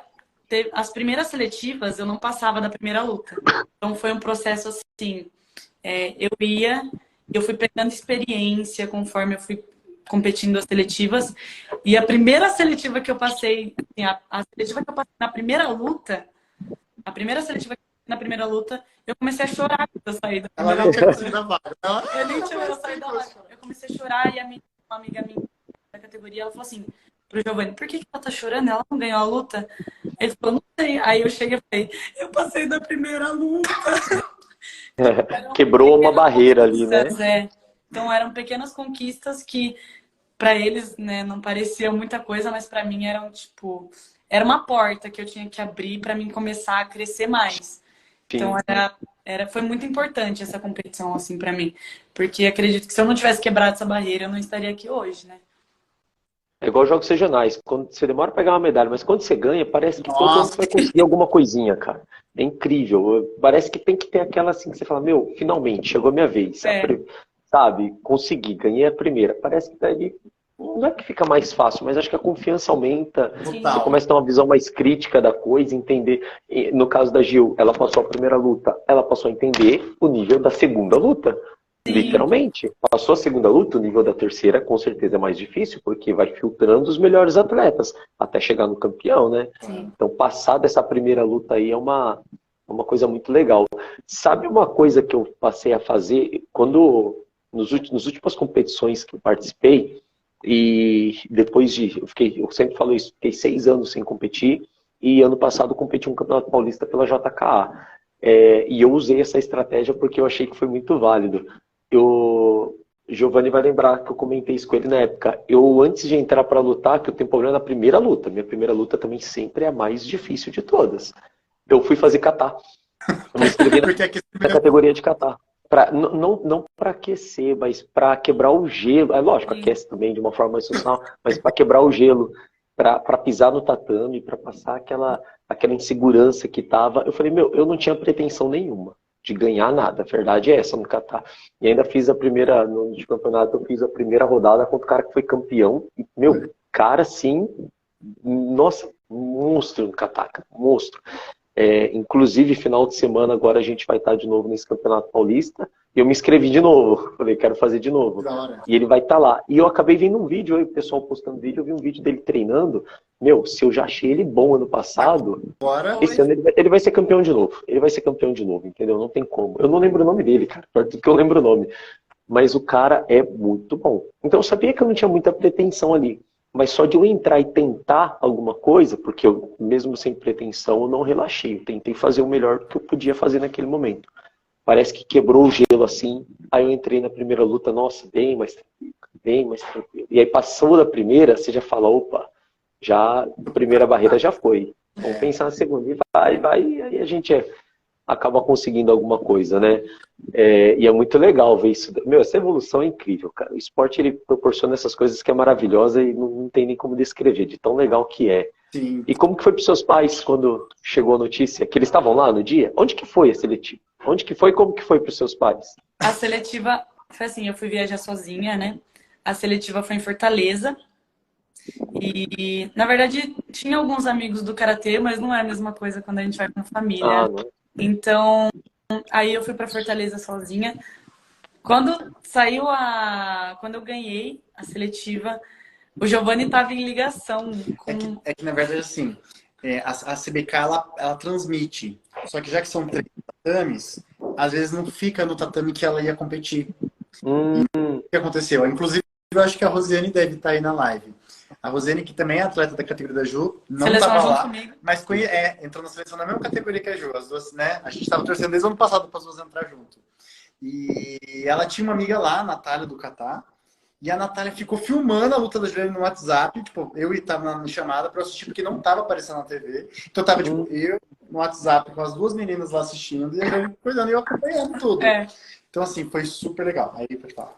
as primeiras seletivas eu não passava da primeira luta. Então foi um processo assim. Eu fui pegando experiência conforme eu fui competindo as seletivas. E a primeira seletiva que eu passei, assim, a seletiva que eu passei na primeira luta, a primeira seletiva que eu passei na primeira luta, eu comecei a chorar quando eu saí da primeira Ela não luta. tinha conseguido a vaga. Eu nem tinha saído da vaga. Eu comecei a chorar e uma amiga minha da categoria, ela falou assim pro Giovanni, por que ela tá chorando? Ela não ganhou a luta? Ele falou, não sei. Aí eu cheguei e falei, eu passei da primeira luta. Quebrou uma barreira ali, né? Então eram pequenas conquistas que para eles, né, não parecia muita coisa, mas para mim eram tipo, era uma porta que eu tinha que abrir para mim começar a crescer mais. Então foi muito importante essa competição assim para mim, porque acredito que se eu não tivesse quebrado essa barreira, eu não estaria aqui hoje, né? É igual jogos regionais. Quando você demora pra pegar uma medalha, mas quando você ganha, parece que todo ano você vai conseguir alguma coisinha, cara. É incrível. Parece que tem que ter aquela assim que você fala, meu, finalmente, chegou a minha vez. Sabe? Consegui, ganhei a primeira. Parece que daí não é que fica mais fácil, mas acho que a confiança aumenta. Você começa a ter uma visão mais crítica da coisa, entender. No caso da Gil, ela passou a primeira luta, ela passou a entender o nível da segunda luta. Literalmente. Passou a segunda luta, o nível da terceira com certeza é mais difícil, porque vai filtrando os melhores atletas até chegar no campeão, né? Sim. Então, passar dessa primeira luta aí é uma coisa muito legal. Sabe uma coisa que eu passei a fazer quando, nas últimas competições que eu participei, e depois eu sempre falo isso, fiquei 6 anos sem competir, e ano passado competi um Campeonato Paulista pela JKA. E eu usei essa estratégia porque eu achei que foi muito válido. Giovanni vai lembrar que eu comentei isso com ele na época. Eu, antes de entrar para lutar, que eu tenho problema na primeira luta. Minha primeira luta também sempre é a mais difícil de todas. Eu fui fazer kata. Eu me inscrevi na categoria de kata. Não para aquecer, mas para quebrar o gelo. É lógico, aquece também de uma forma mais social, mas para quebrar o gelo, para pisar no tatame, para passar aquela insegurança que tava. Eu falei, meu, eu não tinha pretensão nenhuma de ganhar nada. A verdade é essa no kata. E ainda fiz no campeonato, eu fiz a primeira rodada contra o cara que foi campeão. E, meu, cara, assim, nossa, monstro no kata, monstro. Inclusive, final de semana, agora a gente vai estar de novo nesse Campeonato Paulista. E eu me inscrevi de novo. Falei, quero fazer de novo. E ele vai estar lá. E eu acabei vendo um vídeo, aí o pessoal postando vídeo, eu vi um vídeo dele treinando. Meu, se eu já achei ele bom ano passado, esse ano ele vai ser campeão de novo. Ele vai ser campeão de novo, entendeu? Não tem como. Eu não lembro o nome dele, cara. Porque eu lembro o nome. Mas o cara é muito bom. Então eu sabia que eu não tinha muita pretensão ali. Mas só de eu entrar e tentar alguma coisa, porque eu, mesmo sem pretensão, eu não relaxei. Eu tentei fazer o melhor que eu podia fazer naquele momento. Parece que quebrou o gelo assim. Aí eu entrei na primeira luta, nossa, bem mais tranquilo. E aí passou da primeira, você já fala, opa, já a primeira barreira já foi. Vamos pensar na segunda. E vai, e aí a gente acaba conseguindo alguma coisa, né? E é muito legal ver isso. Meu, essa evolução é incrível, cara. O esporte, ele proporciona essas coisas que é maravilhosa e não tem nem como descrever, de tão legal que é. Sim. E como que foi para os seus pais quando chegou a notícia? Que eles estavam lá no dia? Onde que foi a seletiva? Onde que foi e como que foi para os seus pais? A seletiva foi assim, eu fui viajar sozinha, né? A seletiva foi em Fortaleza. E, na verdade, tinha alguns amigos do Karatê, mas não é a mesma coisa quando a gente vai com a família. Não. Então, aí eu fui para Fortaleza sozinha. Quando eu ganhei a seletiva, o Giovanni estava em ligação com... É que na verdade, assim, a CBK, ela transmite. Só que já que são 3 tatames, às vezes não fica no tatame que ela ia competir. O que aconteceu? Inclusive, eu acho que a Rosiane deve estar aí na live. A Rosiane, que também é atleta da categoria da Ju, não estava lá, mas entrou na seleção na mesma categoria que a Ju. As duas, né? A gente estava torcendo desde o ano passado para as duas entrar junto. E ela tinha uma amiga lá, a Natália do Catar, E a Natália ficou filmando a luta da Juliane no WhatsApp. Tipo, eu tava na chamada pra assistir, porque não tava aparecendo na TV. Então tava, tipo, eu no WhatsApp com as duas meninas lá assistindo e a gente cuidando e eu acompanhando tudo. Então, assim, foi super legal. Aí, pode falar.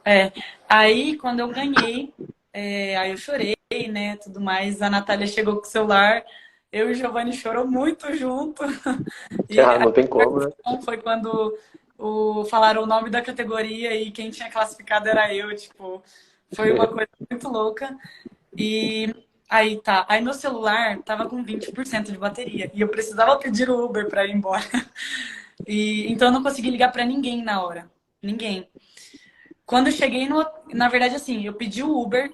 Aí, quando eu ganhei, aí eu chorei, né, tudo mais. A Natália chegou com o celular, eu e o Giovanni chorou muito junto. E Não tem como, né? foi quando falaram o nome da categoria e quem tinha classificado era eu, tipo, foi uma coisa muito louca. E aí tá, aí meu celular tava com 20% de bateria e eu precisava pedir o Uber para ir embora. E então eu não consegui ligar para ninguém na hora, ninguém. Quando eu cheguei na verdade assim, eu pedi o Uber,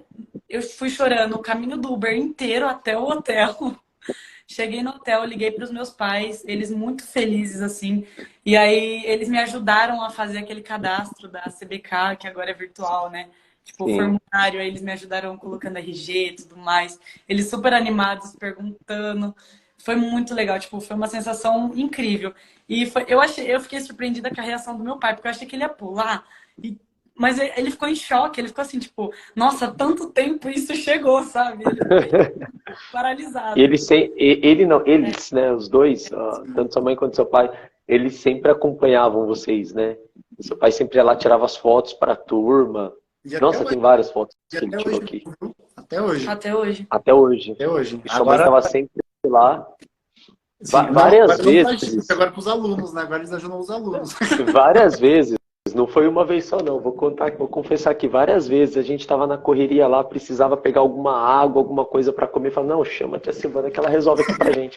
eu fui chorando o caminho do Uber inteiro até o hotel. Cheguei no hotel, liguei para os meus pais, eles muito felizes, assim. E aí, eles me ajudaram a fazer aquele cadastro da CBK, que agora é virtual, né? Tipo, o formulário, aí eles me ajudaram colocando RG e tudo mais. Eles super animados, perguntando. Foi muito legal, tipo, foi uma sensação incrível. E eu fiquei surpreendida com a reação do meu pai, porque eu achei que ele ia pular. Mas ele ficou em choque, ele ficou assim, tipo, nossa, tanto tempo isso chegou, sabe? Ele ficou paralisado. E eles, né, os dois, tanto sua mãe quanto seu pai, eles sempre acompanhavam vocês, né? Seu pai sempre ia lá, tirava as fotos para a turma. Nossa, tem várias fotos que ele tirou aqui. Até hoje. Até hoje. Até hoje. Até hoje. E sua mãe estava sempre lá. Sim, Várias vezes. Agora com os alunos, né? Agora eles ajudam os alunos. Várias vezes. Não foi uma vez só, não. Vou confessar que várias vezes a gente estava na correria lá, precisava pegar alguma água, alguma coisa para comer. Falava, não, chama a tia Silvana que ela resolve aqui pra gente.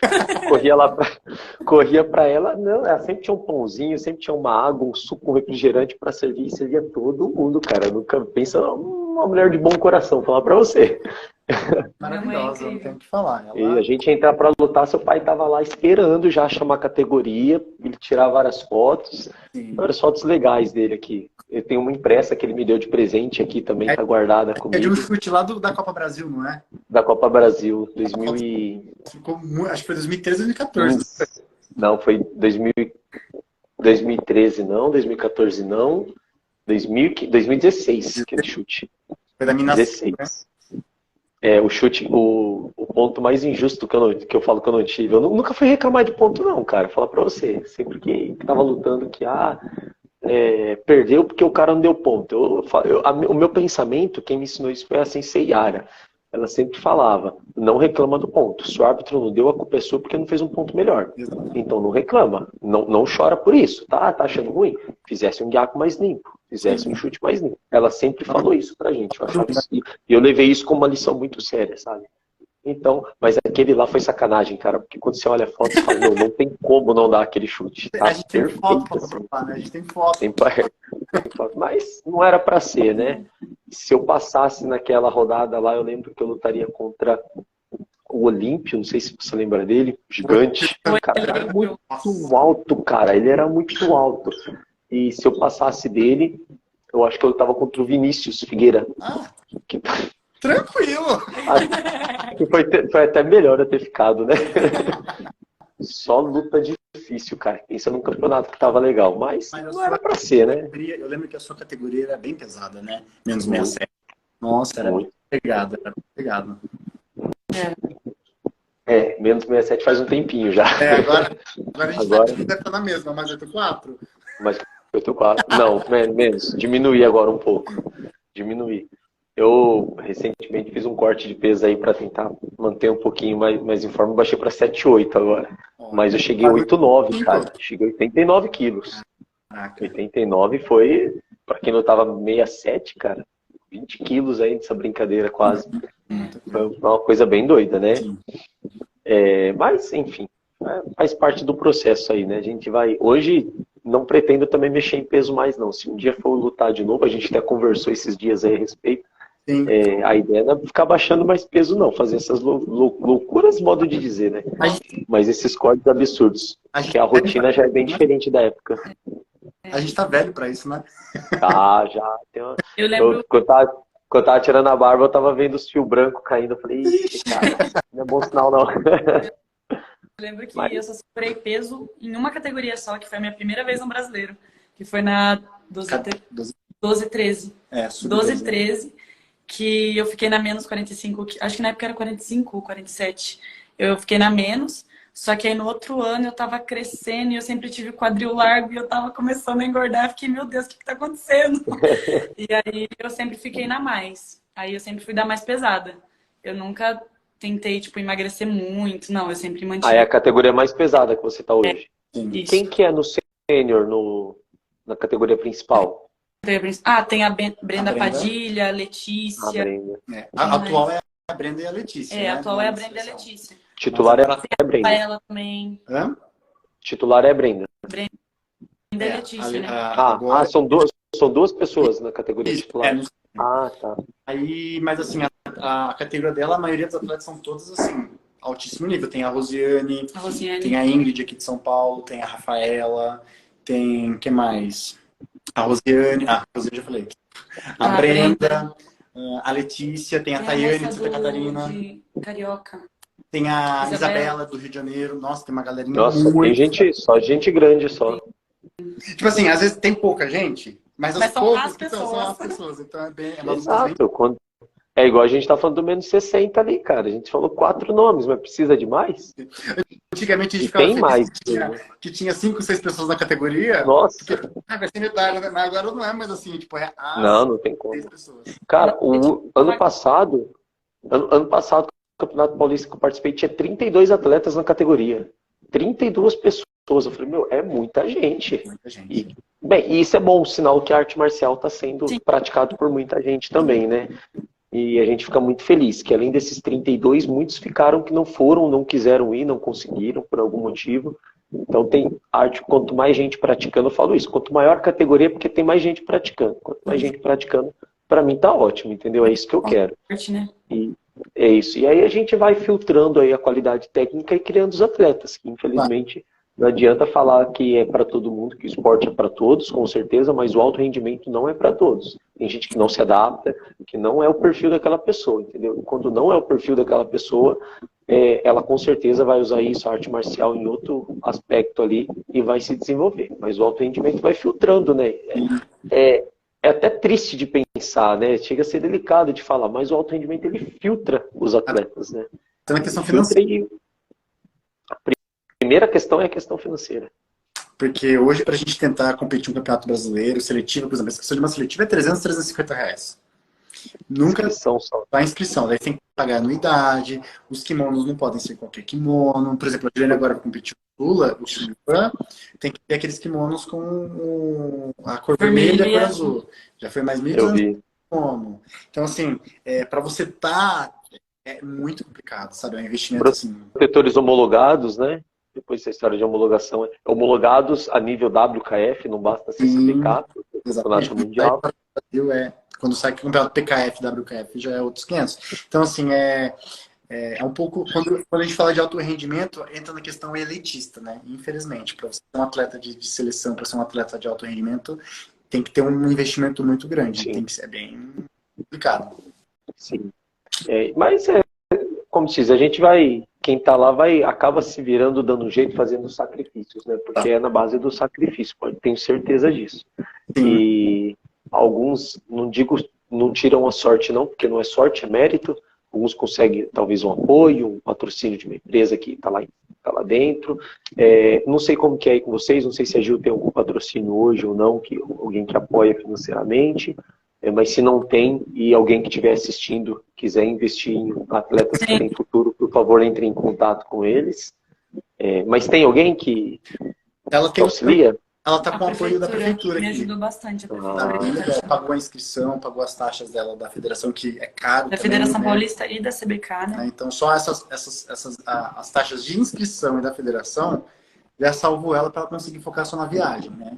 Corria pra ela. Não, ela sempre tinha um pãozinho, sempre tinha uma água, um suco, um refrigerante para servir. E servia todo mundo, cara. Nunca pensa uma mulher de bom coração, falar pra você. Maravilhosa, não tem o que falar. E a gente ia entrar para lutar, seu pai estava lá esperando já chamar a categoria, ele tirar várias fotos, várias fotos legais dele aqui. Eu tenho uma impressa que ele me deu de presente aqui também, tá guardada comigo. É de um chute lá da Copa Brasil, não é? Da Copa Brasil, 2000 acho que foi 2013, 2014. Não, foi 2013 não, 2014 não, 2016, aquele chute. Foi da Minas 16. Né? O chute, o ponto mais injusto que eu falo que eu não tive. Eu nunca fui reclamar de ponto, não, cara. Falar pra você. Sempre que tava lutando que, perdeu porque o cara não deu ponto. O meu pensamento, quem me ensinou isso foi a Sensei Yara. Ela sempre falava, não reclama do ponto. Se o árbitro não deu, a culpa é sua porque não fez um ponto melhor. Então não reclama. Não chora por isso. Tá achando ruim? Fizesse um guiaco mais limpo. Fizesse um chute mais limpo. Ela sempre falou isso pra gente. E eu levei isso como uma lição muito séria, sabe? Então, mas aquele lá foi sacanagem, cara. Porque quando você olha a foto, você fala, não tem como não dar aquele chute. Tá? A gente tem foto pra provar, né? A gente tem foto. Mas não era pra ser, né? Se eu passasse naquela rodada lá, eu lembro que eu lutaria contra o Olímpio, não sei se você lembra dele, gigante. Cara, ele era muito alto, cara. Ele era muito alto. E se eu passasse dele, eu acho que eu lutava contra o Vinícius Figueira. Tranquilo! Foi até melhor eu ter ficado, né? Só luta difícil, cara. Pensa num campeonato que tava legal, mas não era pra ser, né? Eu lembro que a sua categoria era bem pesada, né? Menos 67. Nossa, era muito pegada. Menos 67 faz um tempinho já. Agora a gente deve estar na mesma, mas eu tô 4. Mas eu tô 4. Não, menos. Diminuí agora um pouco. Eu recentemente fiz um corte de peso aí para tentar manter um pouquinho mais em forma. Baixei para 7,8 agora. Mas eu cheguei a 8,9, cara. Cheguei a 89 quilos. 89 foi, para quem não tava 67, cara, 20 quilos aí nessa brincadeira quase. Foi uma coisa bem doida, né? Mas, enfim, faz parte do processo aí, né? A gente vai... Hoje, não pretendo também mexer em peso mais, não. Se um dia for lutar de novo, a gente até conversou esses dias aí a respeito. A ideia não é ficar baixando mais peso, não. Fazer essas loucuras, modo de dizer, né? Mas esses cortes absurdos. Porque a rotina já é bem diferente da época. A gente tá velho pra isso, né? Já. Eu lembro... Quando eu tava tirando a barba, eu tava vendo os fios brancos caindo. Eu falei, ixi, cara, não é bom sinal, não. Eu lembro que eu só segurei peso em uma categoria só, que foi a minha primeira vez no Brasileiro. Que foi na 12-13. 12-13. que eu fiquei na menos 45, acho que na época era 45 ou 47. Eu fiquei na menos, só que aí no outro ano eu tava crescendo e eu sempre tive quadril largo e eu tava começando a engordar. Fiquei, meu Deus, o que tá acontecendo? E aí eu sempre fiquei na mais. Aí eu sempre fui da mais pesada. Eu nunca tentei, tipo, emagrecer muito. Não, eu sempre Aí mantive é a categoria mais pesada que você tá hoje. isso. Quem que é no sênior, na categoria principal? Ah, tem a Brenda Brenda. Padilha, a A Letícia. Brenda. A atual é a Brenda e a Letícia. É, a né? atual Na é a Brenda e a seleção. Letícia. Titular Mas é Brenda. Ela também. Hã? Titular é Brenda. Brenda e É, Letícia, né? agora. São duas pessoas na categoria Isso, titular. no- Ah, tá. Aí, mas assim, a categoria dela, a maioria dos atletas são todos assim, altíssimo nível. Tem a Rosiane, A Rosiane. tem a Ingrid aqui de São Paulo, tem a Rafaela, tem, que mais? A Rosiane, a Rosiane já falei. A A Brenda, a Letícia, tem a Tem Tayane moça de Santa Catarina, de Carioca. tem a Isabela. Isabela do Rio de Janeiro. Nossa, tem uma galerinha Nossa, muito. tem gente, só gente grande só. Tipo assim, às vezes tem pouca gente, mas Mas as são poucas as que são as pessoas. pessoas. Então é uma luta bem. Exato. É igual a gente tá falando do menos 60 ali, cara. A gente falou 4 nomes, mas precisa de mais? Antigamente a gente E ficava tem feliz mais. que tinha 5, 6 pessoas na categoria. Nossa. Porque, vai ser metade, né? Mas agora não é mais assim, tipo, é Não tem como. 6 pessoas. Cara, o ano passado, o Campeonato Paulista que eu participei tinha 32 atletas na categoria. 32 pessoas. Eu falei, meu, é muita gente. Muita gente. E isso é bom, sinal que a arte marcial está sendo Sim. praticado por muita gente também, né? E a gente fica muito feliz que além desses 32, muitos ficaram que não foram, não quiseram ir, não conseguiram por algum motivo. Então tem arte, quanto mais gente praticando, eu falo isso, quanto maior a categoria, porque tem mais gente praticando. Quanto mais gente praticando, para mim tá ótimo, entendeu? É isso que eu quero. Né? E é isso. E aí a gente vai filtrando aí a qualidade técnica e criando os atletas, que infelizmente não adianta falar que é para todo mundo, que o esporte é para todos, com certeza, mas o alto rendimento não é para todos. Tem gente que não se adapta, que não é o perfil daquela pessoa, entendeu? E quando não é o perfil daquela pessoa, ela com certeza vai usar isso, a arte marcial, em outro aspecto ali e vai se desenvolver. Mas o alto rendimento vai filtrando, né? É até triste de pensar, né? Chega a ser delicado de falar, mas o alto rendimento ele filtra os atletas, né? Então a questão financeira. A primeira questão é a questão financeira. Porque hoje, para a gente tentar competir no Campeonato Brasileiro, seletivo, por exemplo, a inscrição de uma seletiva é 300, 350 reais. Nunca Inscrição só. vai inscrição, daí tem que pagar anuidade, os kimonos não podem ser qualquer kimono. Por exemplo, a Juliana agora competiu no Lula, o Silva, tem que ter aqueles kimonos com a cor vermelha e a cor azul. Já foi mais 1.200 kimono. Então, assim, para você estar, é muito complicado, sabe? É um investimento assim. Protetores homologados, né? Depois essa história de homologação, homologados a nível WKF, não basta ser CPK, Campeonato Mundial. Quando sai o campeonato PKF, WKF, já é outros 500. Então, assim, é um pouco... Quando a gente fala de alto rendimento, entra na questão elitista, né? Infelizmente, para você ser um atleta de seleção, para ser um atleta de alto rendimento, tem que ter um investimento muito grande. Sim. Tem que ser bem complicado. Sim. Mas, como se diz, a gente quem tá lá acaba se virando, dando um jeito, fazendo sacrifícios, né? Porque é na base do sacrifício, tenho certeza disso. Sim. E alguns, não tiram a sorte não, porque não é sorte, é mérito. Alguns conseguem talvez um apoio, um patrocínio de uma empresa que está lá dentro. Não sei como que é aí com vocês, não sei se a Gil tem algum patrocínio hoje ou não, alguém que apoia financeiramente. Mas se não tem e alguém que estiver assistindo quiser investir em atletas que têm futuro, por favor, entre em contato com eles. Mas tem alguém que auxilia? Ela está com o apoio da prefeitura me aqui. ajudou bastante a prefeitura. Ela pagou a inscrição, pagou as taxas dela da federação, que é caro. Da também, Federação né? Paulista e da CBK, né? Então só as taxas de inscrição e da federação já salvou ela para ela conseguir focar só na viagem, né?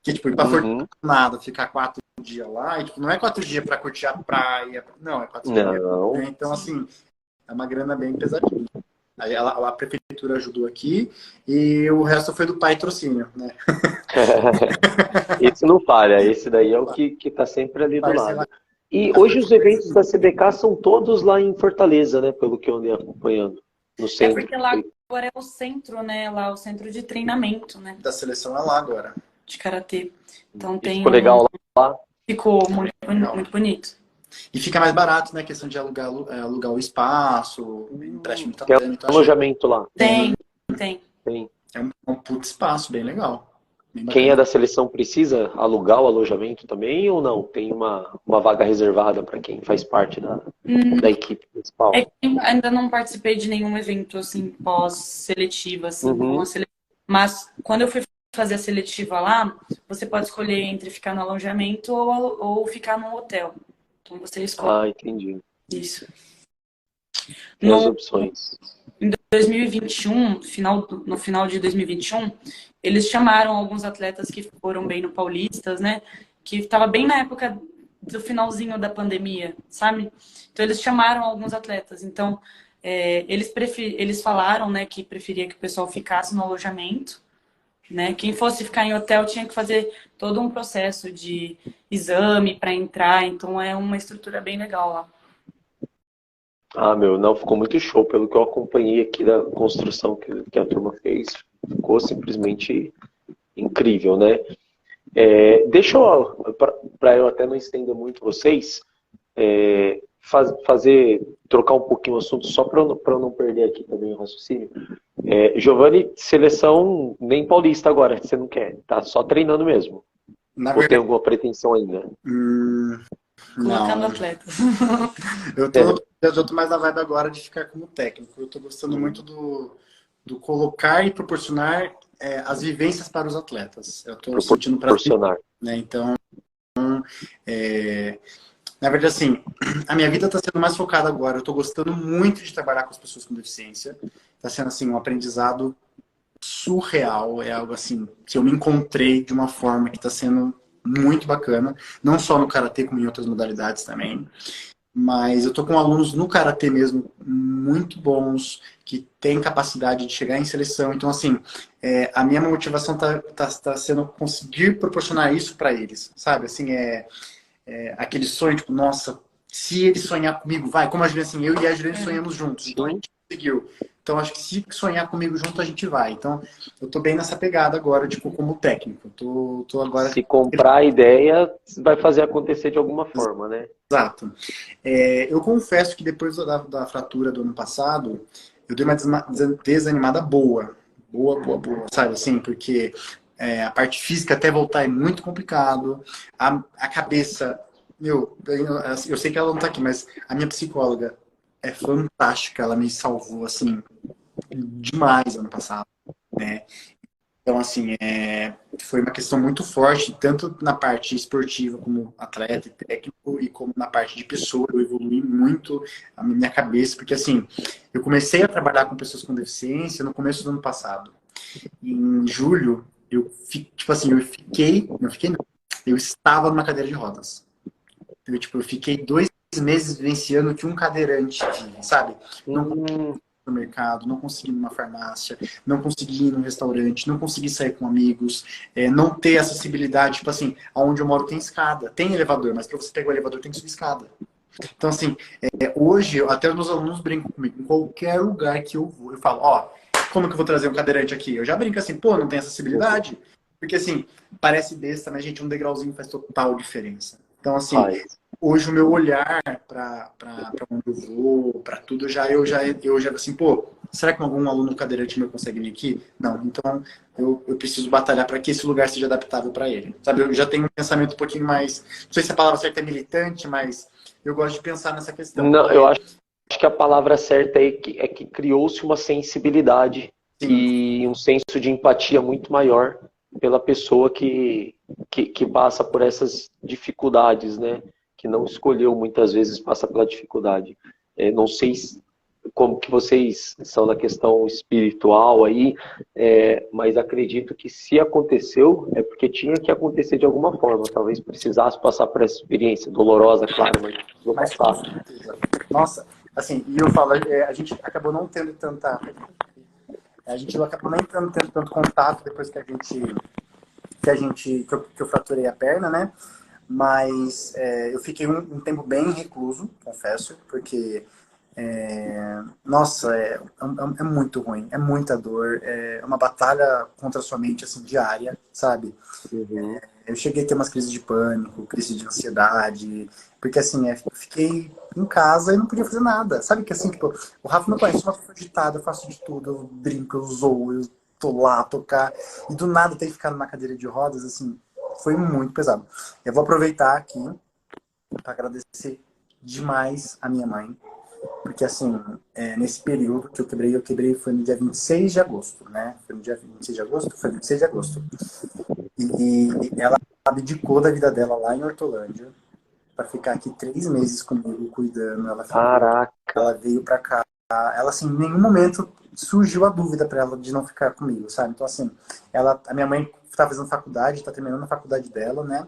Que tipo, ir para Fortaleza, ficar 4 dias lá, e, tipo, não é 4 dias para curtir a praia, não, é 4 dias. Né? Então, assim, é uma grana bem pesadinha. Aí a prefeitura ajudou aqui e o resto foi do patrocínio, né? Esse não falha, esse daí é o que está sempre ali do lado. E hoje os eventos da CBK são todos lá em Fortaleza, né? Pelo que eu andei acompanhando, no centro. Porque lá agora é o centro, né? Lá é o centro de treinamento, né? Da seleção é lá agora. De karatê. Então tem ficou legal lá? Ficou muito bonito. E fica mais barato, né? A questão de alugar o espaço, empréstimo Tem tatame. Então, alojamento lá. Tem, tem. Tem. é um puto espaço, bem legal. Bem Quem é bacana. da seleção precisa alugar o alojamento também ou não? Tem uma vaga reservada para quem faz parte da equipe principal? É que eu ainda não participei de nenhum evento assim pós-seletiva, assim, com Uhum. a mas quando eu fui fazer a seletiva lá, você pode escolher entre ficar no alojamento ou ficar num hotel. Então você escolhe Ah, entendi. isso. Tem as No opções. 2021, no final de 2021, eles chamaram alguns atletas que foram bem no Paulistas, né? Que estava bem na época do finalzinho da pandemia, sabe? Então eles chamaram alguns atletas. Então eles falaram, né, que preferia que o pessoal ficasse no alojamento, né? Quem fosse ficar em hotel tinha que fazer todo um processo de exame para entrar. Então é uma estrutura bem legal lá. Ah, meu, não, ficou muito show pelo que eu acompanhei aqui da construção que a turma fez. Ficou simplesmente incrível, né? Deixa eu, para eu até não estender muito vocês, trocar um pouquinho o assunto, só para eu não perder aqui também o raciocínio. Giovanni, seleção nem paulista agora, você não quer, tá só treinando mesmo. Na Ou tem verdade, alguma pretensão ainda? Colocando não. atletas. Eu tô mais na vibe agora de ficar como técnico. Eu tô gostando muito do colocar e proporcionar as vivências para os atletas. Eu tô sentindo prazer, Proporcionar. né? Então, na verdade, assim, a minha vida está sendo mais focada agora. Eu tô gostando muito de trabalhar com as pessoas com deficiência. Está sendo, assim, um aprendizado surreal. É algo, assim, que eu me encontrei de uma forma que está sendo muito bacana. Não só no karatê, como em outras modalidades também. Mas eu tô com alunos no karatê mesmo muito bons, que têm capacidade de chegar em seleção. Então, assim, a minha motivação tá sendo conseguir proporcionar isso para eles, sabe? Assim, aquele sonho, tipo, nossa, se ele sonhar comigo, vai. Como a Juliana, assim, eu e a Juliana sonhamos juntos, então a Sim. gente conseguiu. Então, acho que se sonhar comigo junto, a gente vai. Então, eu tô bem nessa pegada agora, tipo, como técnico. Tô agora... Se comprar a ideia, vai fazer acontecer de alguma forma, né? Exato. Eu confesso que depois da fratura do ano passado, eu dei uma desanimada boa. Boa, sabe assim? Porque a parte física até voltar é muito complicado. A cabeça, eu sei que ela não tá aqui, mas a minha psicóloga é fantástica. Ela me salvou, assim, demais ano passado, né? Então, assim, foi uma questão muito forte, tanto na parte esportiva como atleta e técnico, e como na parte de pessoa. Eu evolui muito a minha cabeça, porque, assim, eu comecei a trabalhar com pessoas com deficiência no começo do ano passado. Em julho, tipo assim, eu estava numa cadeira de rodas. Eu fiquei 2 meses vivenciando o que um cadeirante vive, sabe? Não no mercado, não consegui ir numa farmácia, não consegui ir num restaurante, não consegui sair com amigos, não ter acessibilidade, tipo assim, aonde eu moro tem escada, tem elevador, mas para você pegar o elevador tem que subir escada. Então, assim, hoje, até os meus alunos brincam comigo, em qualquer lugar que eu vou, eu falo, ó, como que eu vou trazer um cadeirante aqui? Eu já brinco assim, pô, não tem acessibilidade? Porque, assim, parece besta, mas, gente, um degrauzinho faz total diferença. Então, assim, hoje o meu olhar para onde eu vou, para tudo, eu já assim, pô, será que algum aluno cadeirante meu consegue vir aqui? Não, então eu preciso batalhar para que esse lugar seja adaptável para ele. Sabe, eu já tenho um pensamento um pouquinho mais, não sei se a palavra certa é militante, mas eu gosto de pensar nessa questão. Não, eu acho que a palavra certa é que criou-se uma sensibilidade e um senso de empatia muito maior pela pessoa que passa por essas dificuldades, né? Que não escolheu muitas vezes passar pela dificuldade. Não sei como que vocês são na questão espiritual aí, mas acredito que se aconteceu é porque tinha que acontecer de alguma forma. Talvez precisasse passar por essa experiência dolorosa, claro, mas precisou passar. Nossa, assim, e eu falo, a gente acabou não tendo tanta... A gente acabou nem tendo tanto contato depois que eu fraturei a perna, né? Mas eu fiquei um tempo bem recluso, confesso, porque Nossa, é muito ruim, é muita dor, é uma batalha contra a sua mente, assim, diária, sabe? Uhum. Eu cheguei a ter umas crises de pânico, crise de ansiedade, porque assim, eu fiquei em casa e não podia fazer nada. Sabe que assim, tipo, o Rafa me conhece, eu sou uma pessoa agitada, eu faço de tudo, eu brinco, eu zoo, eu tô lá, tocar, e do nada ter que ficar numa cadeira de rodas, assim, foi muito pesado. Eu vou aproveitar aqui para agradecer demais a minha mãe, porque assim, nesse período que eu quebrei foi no dia 26 de agosto, né? Foi no dia 26 de agosto? Foi 26 de agosto. E ela abdicou da vida dela lá em Hortolândia para ficar aqui 3 meses comigo cuidando. Ela ficou, Caraca. ela veio para cá. Ela assim, em nenhum momento surgiu a dúvida para ela de não ficar comigo, sabe? Então assim, a minha mãe está fazendo faculdade, está terminando a faculdade dela, né?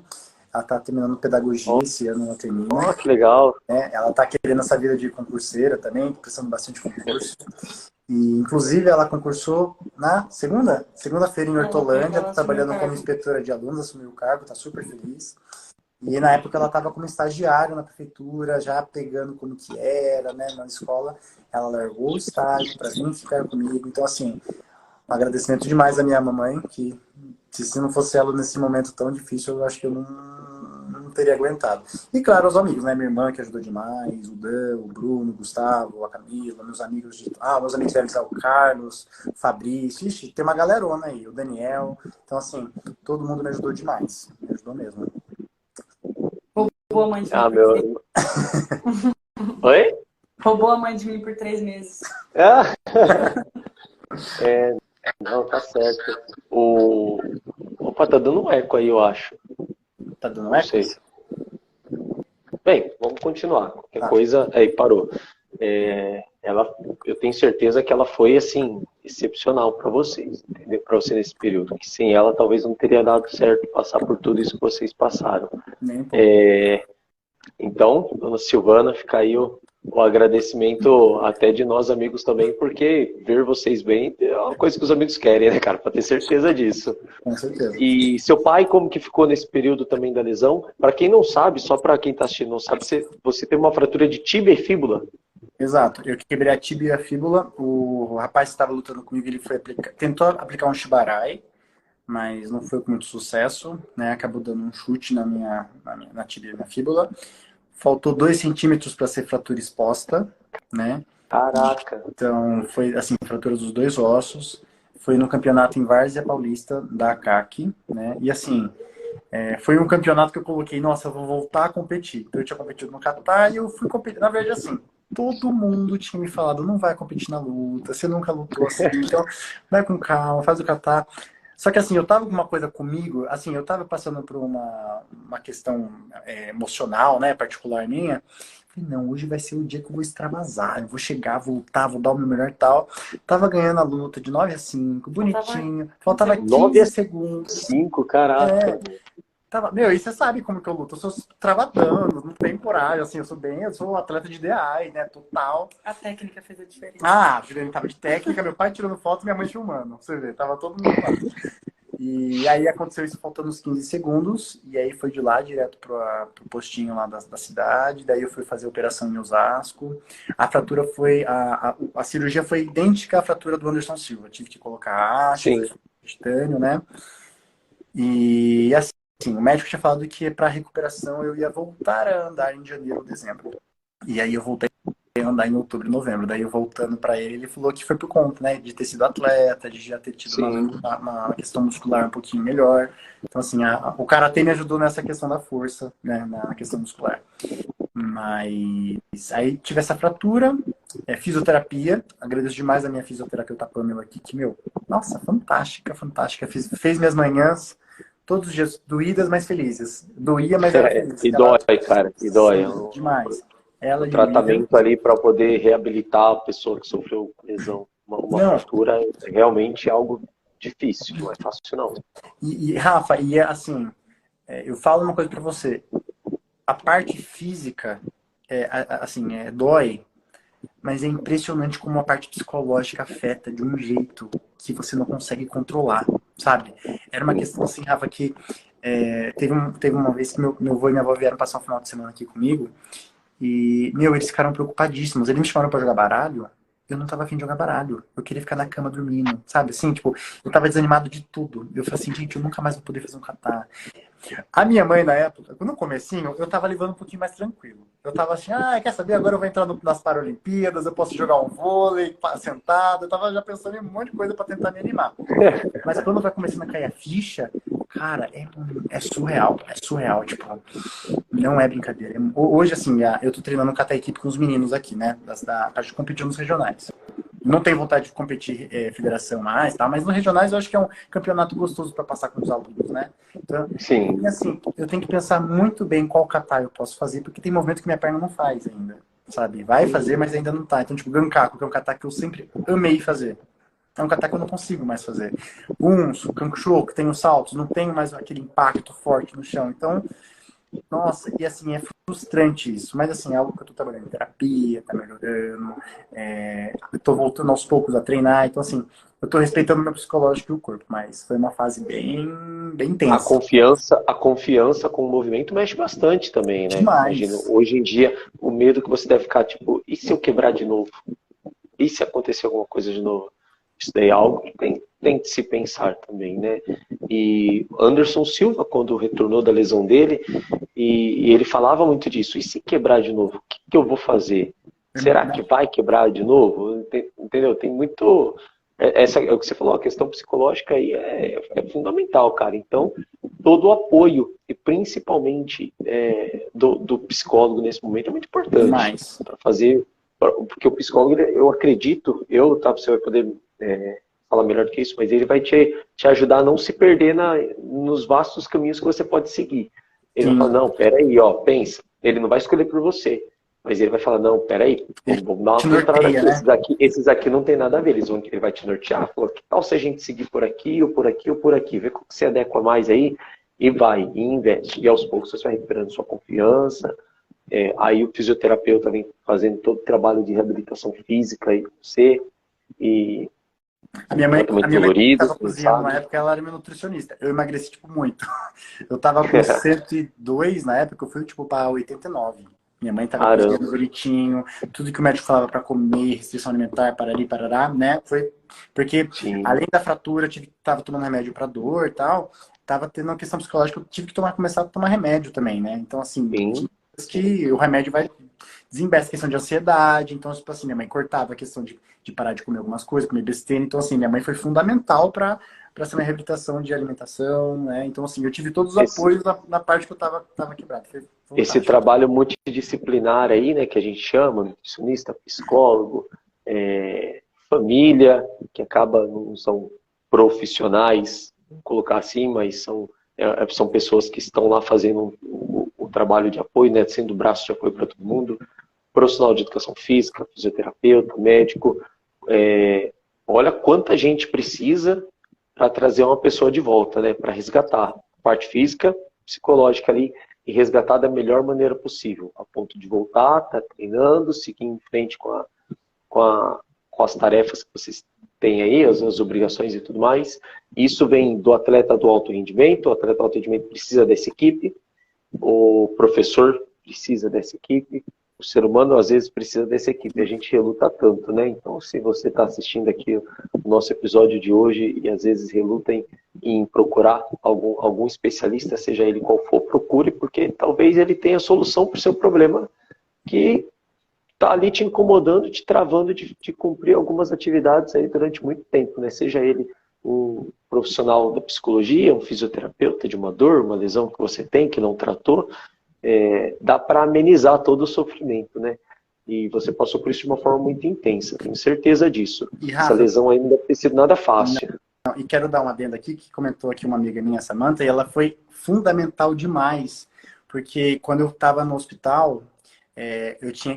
Ela está terminando pedagogia esse ano, ela termina. Que legal. Ela está querendo essa vida de concurseira também, prestando bastante concurso. E, inclusive, ela concursou na segunda-feira em Hortolândia, trabalhando como inspetora de alunos, assumiu o cargo, está super feliz. E na época ela estava como estagiária na prefeitura, já pegando como que era, né, na escola. Ela largou o estágio para vir ficar comigo. Então, assim, um agradecimento demais à minha mamãe, que se não fosse ela nesse momento tão difícil, eu acho que eu não teria aguentado. E claro, os amigos, né? Minha irmã que ajudou demais, o Dan, o Bruno, o Gustavo, a Camila, meus amigos meus amigos devem ser o Carlos, o Fabrício, ixi, tem uma galerona aí, o Daniel. Então, assim, todo mundo me ajudou demais. Me ajudou mesmo. Roubou a mãe de mim por Meu. 3 meses. Oi? Roubou a mãe de mim por 3 meses. Ah. Não, tá certo. Opa, tá dando um eco aí, eu acho. Tá dando Não eco? sei. Bem, vamos continuar. Qualquer Tá. coisa. Aí, parou. Eu tenho certeza que ela foi, assim, excepcional para vocês, entendeu? Para você nesse período. Que sem ela, talvez não teria dado certo passar por tudo isso que vocês passaram. Nem um pouco. Então, dona Silvana, fica aí o agradecimento até de nós amigos também, porque ver vocês bem é uma coisa que os amigos querem, né, cara? Para ter certeza disso. Com certeza. E seu pai, como que ficou nesse período também da lesão? Para quem não sabe, só para quem está assistindo não sabe, você teve uma fratura de tíbia e fíbula. Exato. Eu quebrei a tíbia e a fíbula. O rapaz que estava lutando comigo, ele tentou aplicar um Shibarai, mas não foi com muito sucesso, né? Acabou dando um chute na tíbia e na fíbula. Faltou 2 centímetros para ser fratura exposta, né? Caraca. Então, foi assim, fratura dos 2 ossos. Foi no campeonato em Várzea Paulista da ACAC, né? E assim, foi um campeonato que eu coloquei, nossa, eu vou voltar a competir. Então, eu tinha competido no Catar e eu fui competir. Na verdade, assim, todo mundo tinha me falado, não vai competir na luta, você nunca lutou assim, então vai com calma, faz o Catar. Só que assim, eu tava com uma coisa comigo, assim, eu tava passando por uma questão emocional, né, particular minha. Falei, não, hoje vai ser o dia que eu vou extravasar, eu vou chegar, vou lutar, vou dar o meu melhor e tal. Tava ganhando a luta de 9-5, bonitinho, faltava 15 segundos. 5, caraca. E você sabe como que eu luto, eu sou travadão, não tem coragem, assim, eu sou atleta de DI, né, total. A técnica fez a diferença. A Juliane tava de técnica, meu pai tirando foto e minha mãe filmando, você vê, tava todo mundo lá. E aí aconteceu isso faltando uns 15 segundos, e aí foi de lá direto pro postinho lá da cidade, daí eu fui fazer a operação em Osasco. A fratura foi, a cirurgia foi idêntica à fratura do Anderson Silva, tive que colocar haste, titânio, né, e assim, o médico tinha falado que para recuperação eu ia voltar a andar em janeiro ou dezembro. E aí eu voltei a andar em outubro e novembro. Daí eu voltando para ele, ele falou que foi por conta, né, de ter sido atleta, de já ter tido uma questão muscular um pouquinho melhor. Então, assim, o karatê me ajudou nessa questão da força, né, na questão muscular. Mas aí tive essa fratura, fisioterapia. Agradeço demais a minha fisioterapeuta Pamela aqui, que, nossa, fantástica, fantástica. Fez minhas manhãs todos os dias doídas, mas felizes. Doía, mas era feliz. E dói, cara, e dói. Demais. O tratamento ali para poder reabilitar a pessoa que sofreu lesão, uma fratura, é realmente algo difícil, não é fácil não. E Rafa, assim, eu falo uma coisa para você. A parte física, assim, dói, mas é impressionante como a parte psicológica afeta de um jeito que você não consegue controlar, sabe? Era uma questão assim, Rafa, que teve uma vez que meu avô e minha avó vieram passar um final de semana aqui comigo, E, meu, eles ficaram preocupadíssimos. Eles me chamaram pra jogar baralho. Eu não tava afim de jogar baralho. Eu queria ficar na cama dormindo, sabe? Assim, tipo, eu tava desanimado de tudo. Eu falei assim, gente, eu nunca mais vou poder fazer um catar. A minha mãe, na época, no comecinho, eu tava levando um pouquinho mais tranquilo. Eu tava assim, quer saber? Agora eu vou entrar nas Paralimpíadas, eu posso jogar um vôlei sentado. Eu tava já pensando em um monte de coisa pra tentar me animar. Mas quando vai começando a cair a ficha, cara, é surreal. É surreal, tipo, não é brincadeira. Hoje, assim, eu tô treinando catar equipe com os meninos aqui, né? A gente competiu nos regionais. Não tenho vontade de competir federação mais, tá? Mas nos regionais eu acho que é um campeonato gostoso para passar com os alunos, né? Então, Sim. e assim, eu tenho que pensar muito bem qual kata eu posso fazer, porque tem movimento que minha perna não faz ainda, sabe? Vai fazer, mas ainda não tá. Então, tipo, Gankaku, que é um kata que eu sempre amei fazer. É um kata que eu não consigo mais fazer. Unso, Kankusho, que tem os saltos, não tenho mais aquele impacto forte no chão. Então, nossa, e assim, é frustrante isso. Mas assim, é algo que eu tô trabalhando em terapia, tá melhorando. Eu tô voltando aos poucos a treinar. Então, assim, eu tô respeitando o meu psicológico e o corpo. Mas foi uma fase bem intensa. A confiança com o movimento mexe bastante também, né? Imagina, Demais. hoje em dia, o medo que você deve ficar, tipo, e se eu quebrar de novo? E se acontecer alguma coisa de novo? Isso daí é algo que tem de se pensar também, né? E Anderson Silva, quando retornou da lesão dele, e ele falava muito disso. E se quebrar de novo, o que eu vou fazer? Será que vai quebrar de novo? Entendeu? Tem muito... Essa é o que você falou, a questão psicológica aí é fundamental, cara. Então, todo o apoio, e principalmente do psicólogo nesse momento, é muito importante para fazer... Porque o psicólogo, eu acredito, tá, você vai poder falar melhor do que isso, mas ele vai te ajudar a não se perder nos vastos caminhos que você pode seguir. Ele vai falar, não, peraí, ó, pensa. Ele não vai escolher por você, mas ele vai falar, não, peraí, vamos dar uma filtrada aqui. Né? Esses aqui não tem nada a ver, ele vai te nortear. Falou, que tal se a gente seguir por aqui, ou por aqui, ou por aqui? Vê como que você adequa mais aí, e vai, e investe. E aos poucos você vai recuperando sua confiança. Aí o fisioterapeuta vem fazendo todo o trabalho de reabilitação física aí com você. E a minha mãe estava cozinhando na época, ela era minha nutricionista. Eu emagreci, tipo, muito. Eu tava com 102 na época, eu fui, tipo, para 89. Minha mãe tava cozinhando bonitinho, tudo que o médico falava para comer, restrição alimentar, parari, parará, né? Foi porque, além da fratura, tava tomando remédio para dor e tal, tava tendo uma questão psicológica, eu tive que começar a tomar remédio também, né? Então, assim, que o remédio vai desembaça a questão de ansiedade. Então, tipo assim, minha mãe cortava a questão de parar de comer algumas coisas, comer besteira. Então, assim, minha mãe foi fundamental para essa minha reabilitação de alimentação, né? Então, assim, eu tive todos os apoios na parte que eu tava quebrado. Esse trabalho multidisciplinar aí, né, que a gente chama, nutricionista, psicólogo, família, que acaba, não são profissionais, vamos colocar assim, mas são pessoas que estão lá fazendo o trabalho de apoio, né, sendo o braço de apoio para todo mundo, profissional de educação física, fisioterapeuta, médico. Olha quanta gente precisa para trazer uma pessoa de volta, né, para resgatar a parte física, psicológica ali, e resgatar da melhor maneira possível, a ponto de voltar, estar treinando, seguir em frente com as tarefas que vocês têm aí, as obrigações e tudo mais. Isso vem do atleta do alto rendimento, o atleta do alto rendimento precisa dessa equipe, o professor precisa dessa equipe, o ser humano às vezes precisa dessa equipe, a gente reluta tanto, né? Então, se você está assistindo aqui o nosso episódio de hoje e às vezes reluta em procurar algum especialista, seja ele qual for, procure, porque talvez ele tenha a solução para o seu problema que está ali te incomodando, te travando de cumprir algumas atividades aí durante muito tempo, né? Seja ele um profissional da psicologia, um fisioterapeuta de uma dor, uma lesão que você tem, que não tratou, dá para amenizar todo o sofrimento, né? E você passou por isso de uma forma muito intensa, tenho certeza disso. E, Rafa, essa lesão aí não deve ter sido nada fácil. Não, e quero dar uma adenda aqui, que comentou aqui uma amiga minha, Samantha, e ela foi fundamental demais, porque quando eu estava no hospital,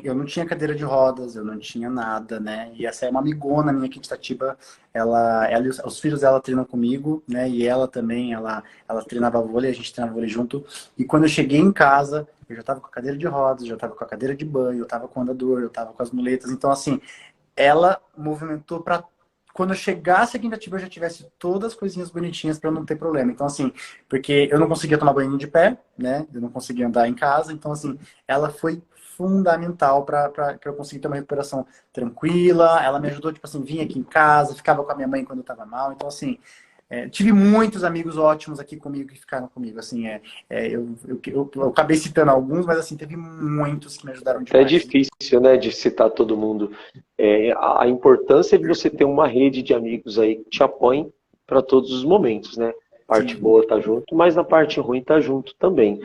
eu não tinha cadeira de rodas, eu não tinha nada, né? E essa é uma amigona minha aqui de Itatiba, ela e os filhos dela treinam comigo, né? E ela também, ela treinava vôlei, a gente treinava vôlei junto. E quando eu cheguei em casa, eu já estava com a cadeira de rodas, já estava com a cadeira de banho, eu estava com o andador, eu estava com as muletas. Então, assim, ela movimentou para quando eu chegasse aqui em Itatiba, eu já tivesse todas as coisinhas bonitinhas para não ter problema. Então, assim, porque eu não conseguia tomar banho de pé, né? Eu não conseguia andar em casa. Então, assim, ela foi fundamental para eu conseguir ter uma recuperação tranquila. Ela me ajudou, tipo assim, vinha aqui em casa, ficava com a minha mãe quando eu estava mal. Então, assim, tive muitos amigos ótimos aqui comigo que ficaram comigo. Assim, eu acabei citando alguns, mas assim, teve muitos que me ajudaram É demais. difícil, né, de citar todo mundo. A importância de você ter uma rede de amigos aí que te apoiem para todos os momentos, né? Parte Sim. boa tá junto, mas na parte ruim tá junto também.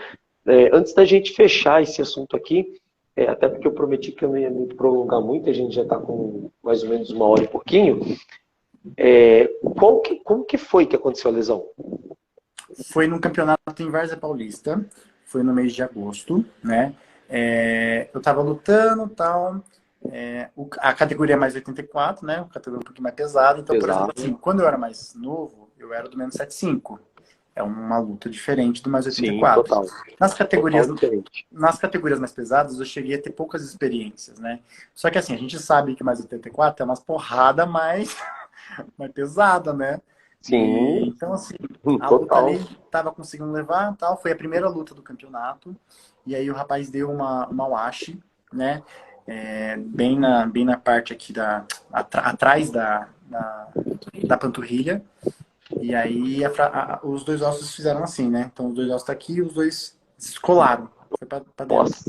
Antes da gente fechar esse assunto aqui, até porque eu prometi que eu não ia me prolongar muito, a gente já está com mais ou menos 1 hora e pouquinho. Como que foi que aconteceu a lesão? Foi num campeonato em Várzea Paulista, foi no mês de agosto, né? Eu tava lutando e tal. A categoria é mais 84, né? A categoria um pouquinho mais pesada. Então, por exemplo, assim, quando eu era mais novo, eu era do menos 75. É uma luta diferente do mais Sim, 84. total. Nas categorias, Total diferente. nas categorias mais pesadas, eu cheguei a ter poucas experiências, né? Só que assim, a gente sabe que o mais 84 é umas porrada mais pesada, né? Sim, Então, assim, a luta total. ali tava conseguindo levar, tal. Foi a primeira luta do campeonato. E aí o rapaz deu uma washi, né? Bem na parte aqui atrás da panturrilha. E aí os dois ossos fizeram assim, né? Então os dois ossos tá aqui e os dois descolaram. Foi pra dentro. Nossa,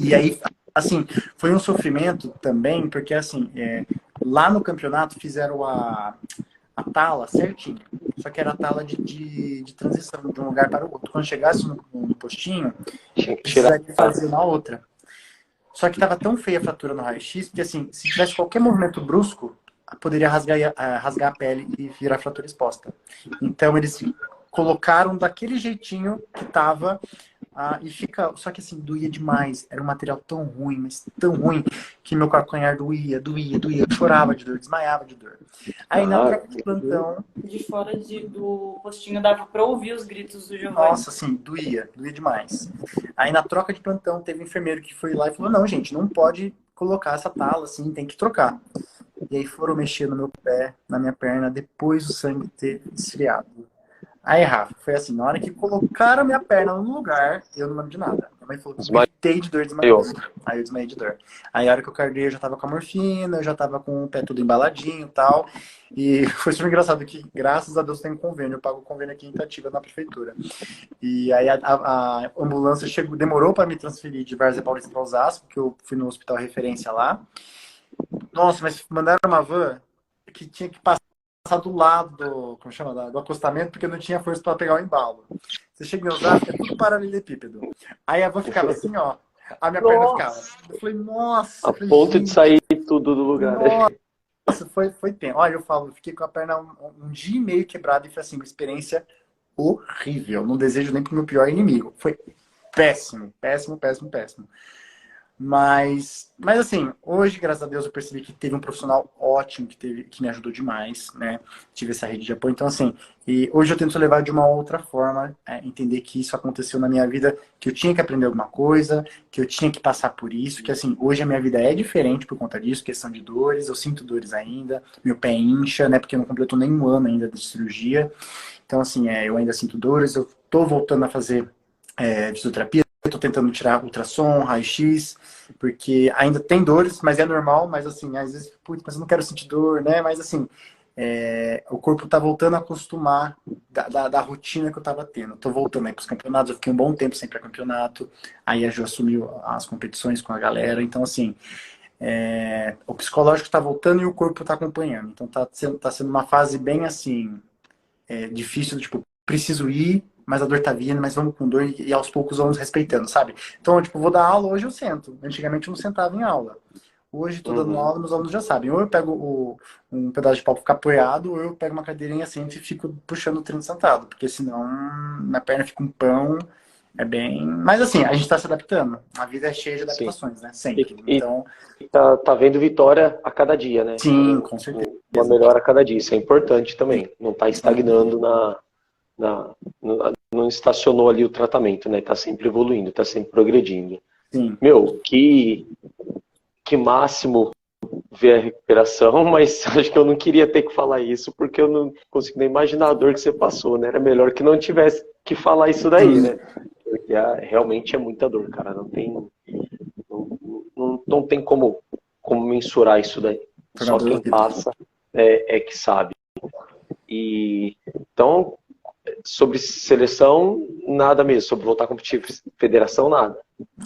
E aí, assim, foi um sofrimento também, porque assim, lá no campeonato fizeram a tala certinho. Só que era a tala de transição de um lugar para o outro. Quando chegasse no postinho, tinha que tirar. precisaria fazer na outra. Só que estava tão feia a fratura no raio-x que, assim, se tivesse qualquer movimento brusco, poderia rasgar a pele e virar fratura exposta. Então, eles colocaram daquele jeitinho que estava e fica. Só que, assim, doía demais. Era um material tão ruim, mas tão ruim, que meu calcanhar doía. Eu chorava de dor, desmaiava de dor. Aí, na troca de plantão... De fora do postinho dava pra ouvir os gritos do Giovanni. Nossa, assim, doía demais. Aí na troca de plantão teve um enfermeiro que foi lá e falou, não, gente, não pode colocar essa tala assim, tem que trocar. E aí foram mexer no meu pé, na minha perna, depois do sangue ter esfriado. Aí, Rafa, foi assim, na hora que colocaram minha perna no lugar, eu não lembro de nada. Minha mãe falou que eu gritei de dor, desmaiei. Aí eu desmaiei de dor. Aí a hora que eu carguei, eu já tava com a morfina, eu já tava com o pé tudo embaladinho e tal. E foi super engraçado que, graças a Deus, tem um convênio. Eu pago o convênio aqui em Itatiba, na prefeitura. E aí a ambulância demorou para me transferir de Várzea Paulista para Osasco, porque eu fui no hospital referência lá. Nossa, mas mandaram uma van que tinha que passar do lado como chama, do acostamento, porque não tinha força para pegar o embalo. Você chega em Osasco, é tudo paralelepípedo. Aí a van ficava assim, ó. A minha perna ficava. Eu falei, nossa. A ponto de sair tudo do lugar. Nossa, foi tempo. Olha, eu falo, fiquei com a perna um dia e meio quebrada e foi assim, uma experiência horrível. Não desejo nem pro meu pior inimigo. Foi péssimo. Mas assim, hoje, graças a Deus, eu percebi que teve um profissional ótimo que me ajudou demais, né? Tive essa rede de apoio. Então, assim, e hoje eu tento levar de uma outra forma, entender que isso aconteceu na minha vida, que eu tinha que aprender alguma coisa, que eu tinha que passar por isso, que assim, hoje a minha vida é diferente por conta disso, questão de dores, eu sinto dores ainda, meu pé incha, né? Porque não completou nem 1 ano ainda de cirurgia. Então, assim, eu ainda sinto dores, eu tô voltando a fazer fisioterapia. Estou tentando tirar ultrassom, raio-x, porque ainda tem dores, mas é normal, mas assim, às vezes, putz, mas eu não quero sentir dor, né? Mas assim, o corpo está voltando a acostumar da rotina que eu estava tendo. Estou voltando aí para os campeonatos, eu fiquei um bom tempo sem para campeonato, aí a Jo assumiu as competições com a galera, então assim, o psicológico está voltando e o corpo está acompanhando. Então tá sendo uma fase bem assim, difícil, tipo, preciso ir, mas a dor tá vindo, mas vamos com dor e aos poucos vamos respeitando, sabe? Então, tipo, vou dar aula, hoje eu sento. Antigamente eu não sentava em aula. Hoje, tô dando aula, meus alunos já sabem. Ou eu pego um pedaço de pau pra ficar apoiado, ou eu pego uma cadeirinha assim e fico puxando o treino sentado. Porque senão minha perna fica um pão. É bem... Mas assim, a gente tá se adaptando. A vida é cheia de adaptações, né? Sempre. Então... Tá vendo vitória a cada dia, né? Sim, com certeza. Uma melhora a cada dia. Isso é importante também. Não tá estagnando não estacionou ali o tratamento, né? Tá sempre evoluindo, tá sempre progredindo. Sim. Meu, que máximo ver a recuperação, mas acho que eu não queria ter que falar isso, porque eu não consigo nem imaginar a dor que você passou, né? Era melhor que não tivesse que falar isso daí, né? Porque realmente é muita dor, cara. Não não tem como mensurar isso daí. Só quem passa é que sabe. E, então, sobre seleção, nada mesmo. Sobre voltar a competir, federação, nada.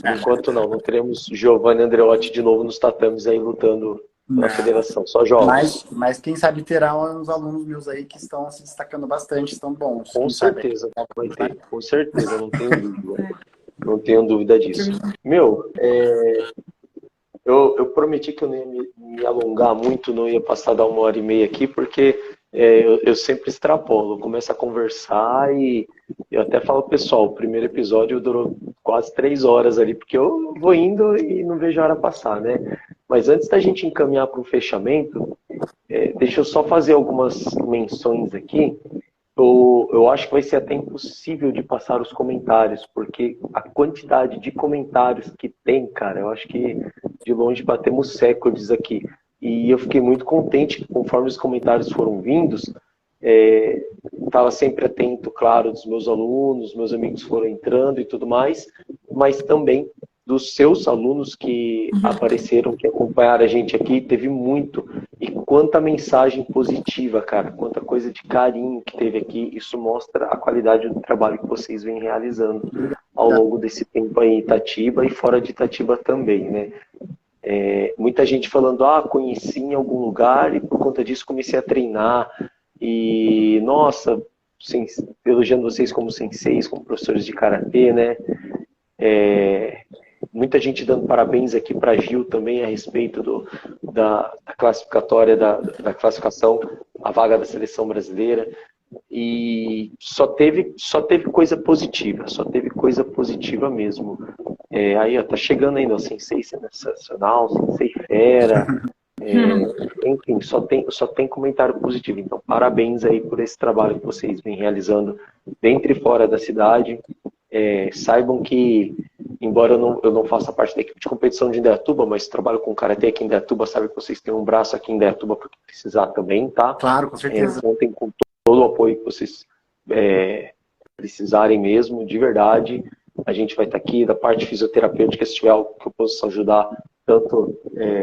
Enquanto não teremos Giovanni Andreotti de novo nos tatames aí lutando na federação, só jogos. Mas quem sabe terá uns alunos meus aí que estão se destacando bastante, estão bons. Com certeza, vai ter, com certeza, não tenho dúvida. Não tenho dúvida disso. Meu, eu prometi que eu não ia me alongar muito, não ia passar da 1h30 aqui, porque eu sempre extrapolo, começo a conversar e eu até falo, pessoal, o primeiro episódio durou quase 3 horas ali, porque eu vou indo e não vejo a hora passar, né? Mas antes da gente encaminhar para o fechamento, deixa eu só fazer algumas menções aqui. Eu acho que vai ser até impossível de passar os comentários, porque a quantidade de comentários que tem, cara, eu acho que de longe batemos recordes aqui. E eu fiquei muito contente que, conforme os comentários foram vindos, estava sempre atento, claro, dos meus alunos, meus amigos foram entrando e tudo mais, mas também dos seus alunos que apareceram, que acompanharam a gente aqui, teve muito. E quanta mensagem positiva, cara, quanta coisa de carinho que teve aqui, isso mostra a qualidade do trabalho que vocês vêm realizando ao longo desse tempo aí em Itatiba e fora de Itatiba também, né? Muita gente falando, conheci em algum lugar e por conta disso comecei a treinar. E, nossa, elogiando vocês como senseis, como professores de karatê, né? Muita gente dando parabéns aqui para Gil também a respeito da classificatória, da classificação, a vaga da seleção brasileira. E só teve coisa positiva, só teve coisa positiva mesmo. Aí, ó, tá chegando ainda o Sensei Sensacional, Sensei Fera, enfim, só tem comentário positivo. Então, parabéns aí por esse trabalho que vocês vêm realizando dentro e fora da cidade. Saibam que, embora eu não faça parte da equipe de competição de Indaiatuba, mas trabalho com karatê aqui em Indaiatuba, sabe que vocês têm um braço aqui em Indaiatuba para precisar também, tá? Claro, com certeza. Contem com todo o apoio que vocês precisarem mesmo, de verdade. A gente vai estar aqui da parte fisioterapêutica, se tiver algo que eu possa ajudar, tanto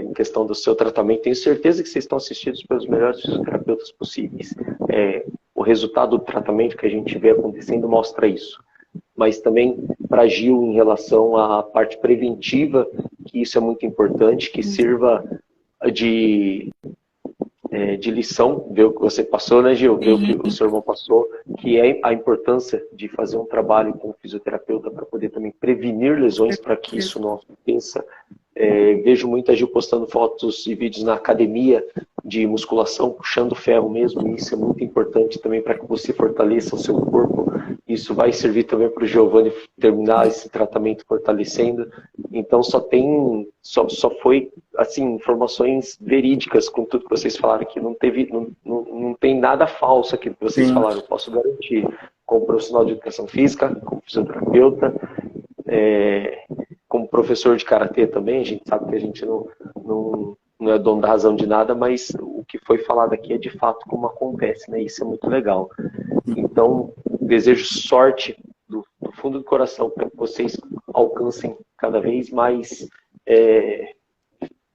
em questão do seu tratamento. Tenho certeza que vocês estão assistidos pelos melhores fisioterapeutas possíveis. O resultado do tratamento que a gente vê acontecendo mostra isso. Mas também para Gil, em relação à parte preventiva, que isso é muito importante, que sirva de lição, ver o que você passou, né, Gil? Ver o que o seu irmão passou, que é a importância de fazer um trabalho com o fisioterapeuta para poder também prevenir lesões, para que isso não aconteça. Vejo muita Gil postando fotos e vídeos na academia de musculação, puxando ferro mesmo, e isso é muito importante também para que você fortaleça o seu corpo. Isso vai servir também para o Giovanni terminar esse tratamento fortalecendo. Então só foi assim, informações verídicas com tudo que vocês falaram aqui. Não tem nada falso aqui que vocês falaram, eu posso garantir. Como profissional de educação física, como fisioterapeuta, como professor de karatê também, a gente sabe que a gente não é dono da razão de nada, mas o que foi falado aqui é de fato como acontece, né? Isso é muito legal. Então, desejo sorte do fundo do coração para que vocês alcancem cada vez mais,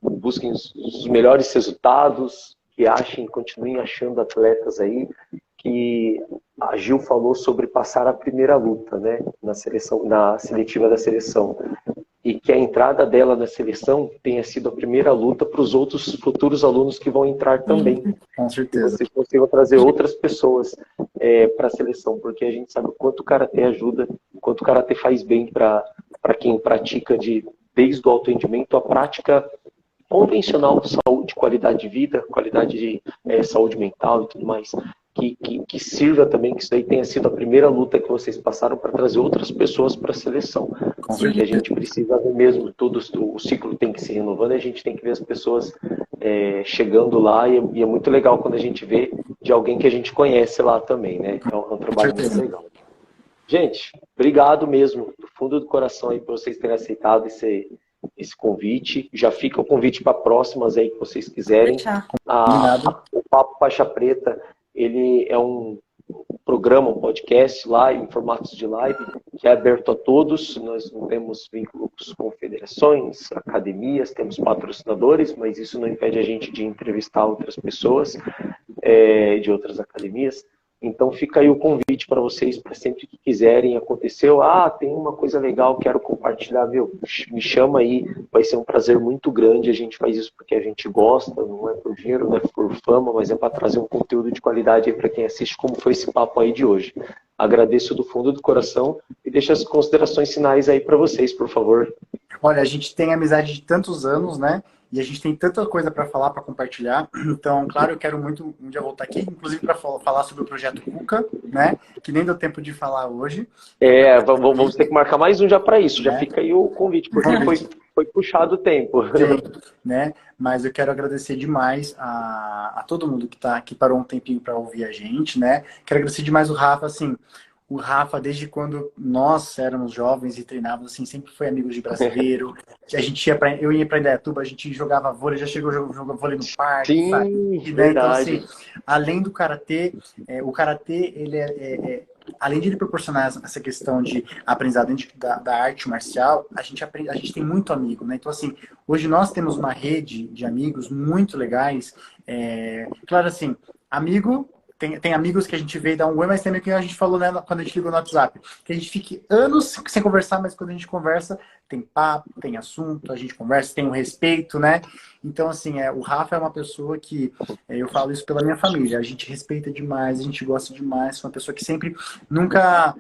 busquem os melhores resultados, que continuem achando atletas aí, que a Gil falou sobre passar a primeira luta, né, na seletiva da seleção, e que a entrada dela na seleção tenha sido a primeira luta para os outros futuros alunos que vão entrar também. Com certeza. Que vocês consigam trazer outras pessoas para a seleção, porque a gente sabe o quanto o karatê ajuda, o quanto o karatê faz bem para quem pratica desde o autoatendimento, a prática convencional, saúde, qualidade de vida, qualidade de saúde mental e tudo mais. Que sirva também, que isso daí tenha sido a primeira luta que vocês passaram para trazer outras pessoas para a seleção. Porque a gente precisa ver mesmo, o ciclo tem que se renovando e a gente tem que ver as pessoas chegando lá e é muito legal quando a gente vê de alguém que a gente conhece lá também, né? É um trabalho muito legal. Gente, obrigado mesmo, do fundo do coração aí por vocês terem aceitado esse convite. Já fica o convite para próximas aí que vocês quiserem. O Papo Faixa Preta, ele é um programa, um podcast live, em formatos de live, que é aberto a todos. Nós não temos vínculos com federações, academias, temos patrocinadores, mas isso não impede a gente de entrevistar outras pessoas de outras academias. Então fica aí o convite para vocês, para sempre que quiserem. Aconteceu, tem uma coisa legal, quero compartilhar, me chama aí, vai ser um prazer muito grande. A gente faz isso porque a gente gosta, não é por dinheiro, não é por fama, mas é para trazer um conteúdo de qualidade aí para quem assiste, como foi esse papo aí de hoje. Agradeço do fundo do coração e deixo as considerações finais aí para vocês, por favor. Olha, a gente tem amizade de tantos anos, né? E a gente tem tanta coisa para falar, para compartilhar. Então, claro, eu quero muito um dia voltar aqui, inclusive para falar sobre o projeto Cuca, né? Que nem deu tempo de falar hoje. Vamos ter que marcar mais um já para isso. Já fica aí o convite, porque foi puxado o tempo. Sim, né? Mas eu quero agradecer demais a todo mundo que parou um tempinho para ouvir a gente, né? Quero agradecer demais o Rafa, assim. O Rafa, desde quando nós éramos jovens e treinávamos, assim, sempre foi amigo de brasileiro. A gente eu ia para Indaiatuba, a gente jogava vôlei, já chegou a jogar vôlei no parque. Sim, sabe? verdade. Então, assim, além do karatê, o karatê, ele além de ele proporcionar essa questão de aprendizado dentro da arte marcial, a gente tem muito amigo, né? Então, assim, hoje nós temos uma rede de amigos muito legais. Claro, assim, amigo... Tem amigos que a gente vê e dá um oi, mas tem amigo que a gente falou, né, quando a gente ligou no WhatsApp. Que a gente fique anos sem conversar, mas quando a gente conversa, tem papo, tem assunto, a gente conversa, tem um respeito, né? Então, assim, o Rafa é uma pessoa que, eu falo isso pela minha família, a gente respeita demais, a gente gosta demais, é uma pessoa que sempre nunca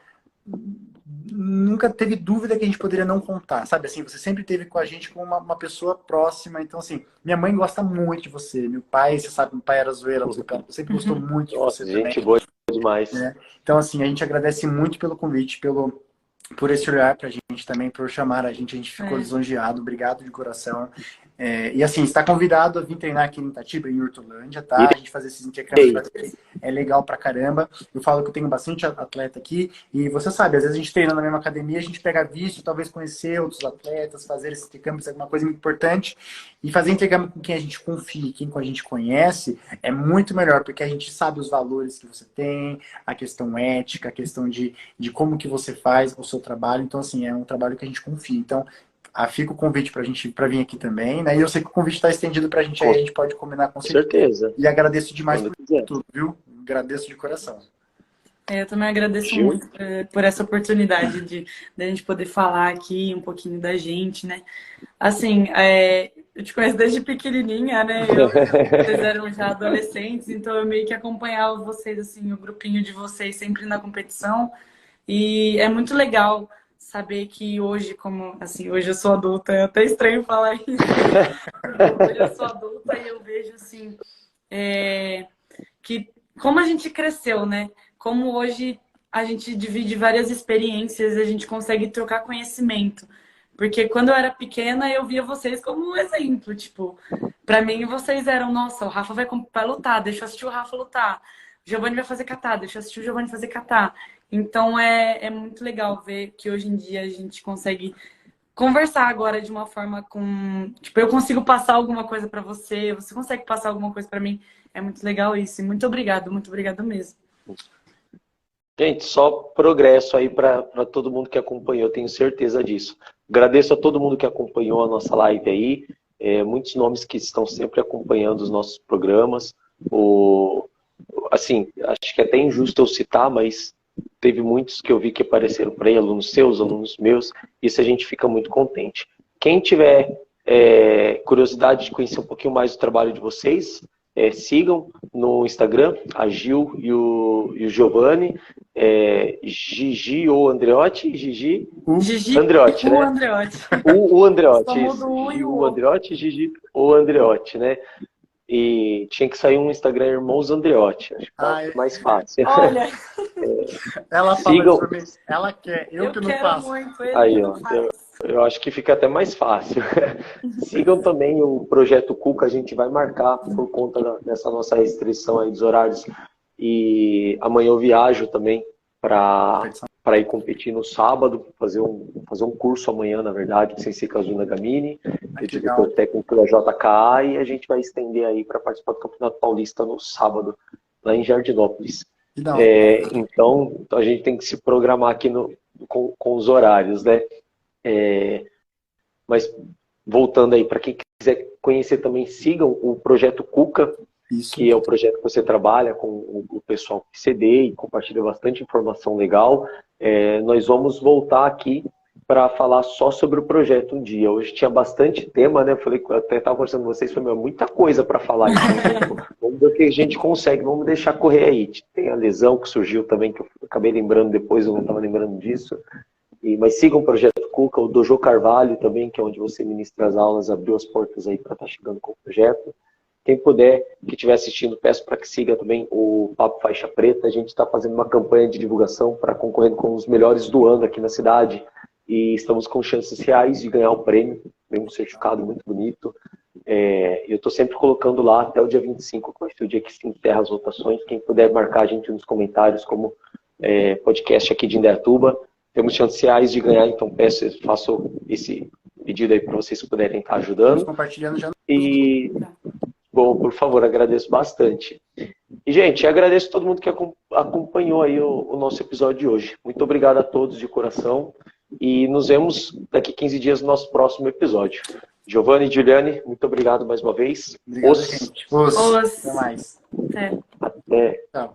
teve dúvida que a gente poderia não contar, sabe? Assim, você sempre teve com a gente como uma pessoa próxima. Então, assim, minha mãe gosta muito de você. Meu pai, você sabe, meu pai era zoeira, sempre gostou muito de você também. Gente boa demais. Né? Então, assim, a gente agradece muito pelo convite, por esse olhar pra gente também, por chamar a gente ficou lisonjeado. Obrigado de coração. E assim, está convidado a vir treinar aqui em Itatiba, em Hortolândia, tá? A gente fazer esses intercâmbios é legal pra caramba. Eu falo que eu tenho bastante atleta aqui e você sabe, às vezes a gente treina na mesma academia, a gente pega visto, talvez conhecer outros atletas, fazer esse intercâmbio, isso é uma coisa muito importante. E fazer intercâmbio com quem a gente confia, quem a gente conhece, é muito melhor, porque a gente sabe os valores que você tem, a questão ética, a questão de como que você faz o seu trabalho. Então, assim, é um trabalho que a gente confia. Então, fica o convite para vir aqui também, né? E eu sei que o convite está estendido para a gente, aí a gente pode combinar com certeza. E agradeço demais por tudo, viu? Agradeço de coração. Eu também agradeço muito por essa oportunidade de a gente poder falar aqui um pouquinho da gente, né? Assim, eu te conheço desde pequenininha, né? Vocês eram já adolescentes, então eu meio que acompanhava vocês, assim, o grupinho de vocês sempre na competição. E é muito legal saber que hoje, hoje eu sou adulta, é até estranho falar isso. Hoje eu sou adulta e eu vejo, assim, que como a gente cresceu, né? Como hoje a gente divide várias experiências, a gente consegue trocar conhecimento. Porque quando eu era pequena, eu via vocês como um exemplo, tipo, pra mim vocês eram, nossa, o Rafa vai lutar, deixa eu assistir o Rafa lutar. O Giovanni vai fazer catar, deixa eu assistir o Giovanni fazer catar. Então é muito legal ver que hoje em dia a gente consegue conversar agora de uma forma com... Tipo, eu consigo passar alguma coisa pra você, você consegue passar alguma coisa pra mim. É muito legal isso. E muito obrigado mesmo. Gente, só progresso aí para todo mundo que acompanhou, tenho certeza disso. Agradeço a todo mundo que acompanhou a nossa live aí, muitos nomes que estão sempre acompanhando os nossos programas. Assim, acho que é até injusto eu citar, mas teve muitos que eu vi que apareceram para aí, alunos seus, alunos meus, isso a gente fica muito contente. Quem tiver curiosidade de conhecer um pouquinho mais do trabalho de vocês, sigam no Instagram, a Gil e o Giovanni, Gigi ou Andreotti, Gigi Andreotti, né? Andreotti. O Andreotti, Gigi o Andreotti, Gigi ou Andreotti, né? E tinha que sair um Instagram Irmãos Andreotti, acho que tá mais fácil. Olha, ela fala isso pra mim, ela quer, eu que não faço. Muito, aí, ó, eu acho que fica até mais fácil. Sigam também o Projeto Cuca, a gente vai marcar por conta dessa nossa restrição aí dos horários. E amanhã eu viajo também para ir competir no sábado, fazer um curso amanhã, na verdade, sem ser Kazuna Gamini, diretor técnico da JKA, e a gente vai estender aí para participar do Campeonato Paulista no sábado, lá em Jardinópolis. Não. Então, a gente tem que se programar aqui com os horários, né? Mas voltando aí, para quem quiser conhecer também, sigam o Projeto Cuca, Isso. que é o projeto que você trabalha com o pessoal do CD e compartilha bastante informação legal. Nós vamos voltar aqui para falar só sobre o projeto um dia. Hoje tinha bastante tema, né? Falei, até estava conversando com vocês, falei, muita coisa para falar. Então, vamos ver o que a gente consegue, vamos deixar correr aí. Tem a lesão que surgiu também, que eu acabei lembrando depois, eu não estava lembrando disso. Mas sigam o Projeto Cuca, o Dojo Carvalho também, que é onde você ministra as aulas, abriu as portas aí para estar chegando com o projeto. Quem puder, que estiver assistindo, peço para que siga também o Papo Faixa Preta. A gente está fazendo uma campanha de divulgação para concorrendo com os melhores do ano aqui na cidade. E estamos com chances reais de ganhar o prêmio. Vem um certificado muito bonito. Eu estou sempre colocando lá até o dia 25, que vai ser o dia que se encerra as votações. Quem puder marcar a gente nos comentários como podcast aqui de Indaiatuba. Temos chances reais de ganhar, então faço esse pedido aí para vocês puderem estar ajudando. Estamos compartilhando já. E... Bom, por favor, agradeço bastante. E, gente, agradeço a todo mundo que acompanhou aí o nosso episódio de hoje. Muito obrigado a todos de coração e nos vemos daqui 15 dias no nosso próximo episódio. Giovanni e Juliane, muito obrigado mais uma vez. Obrigado, gente. Os. Até mais. Até. Até. Tchau.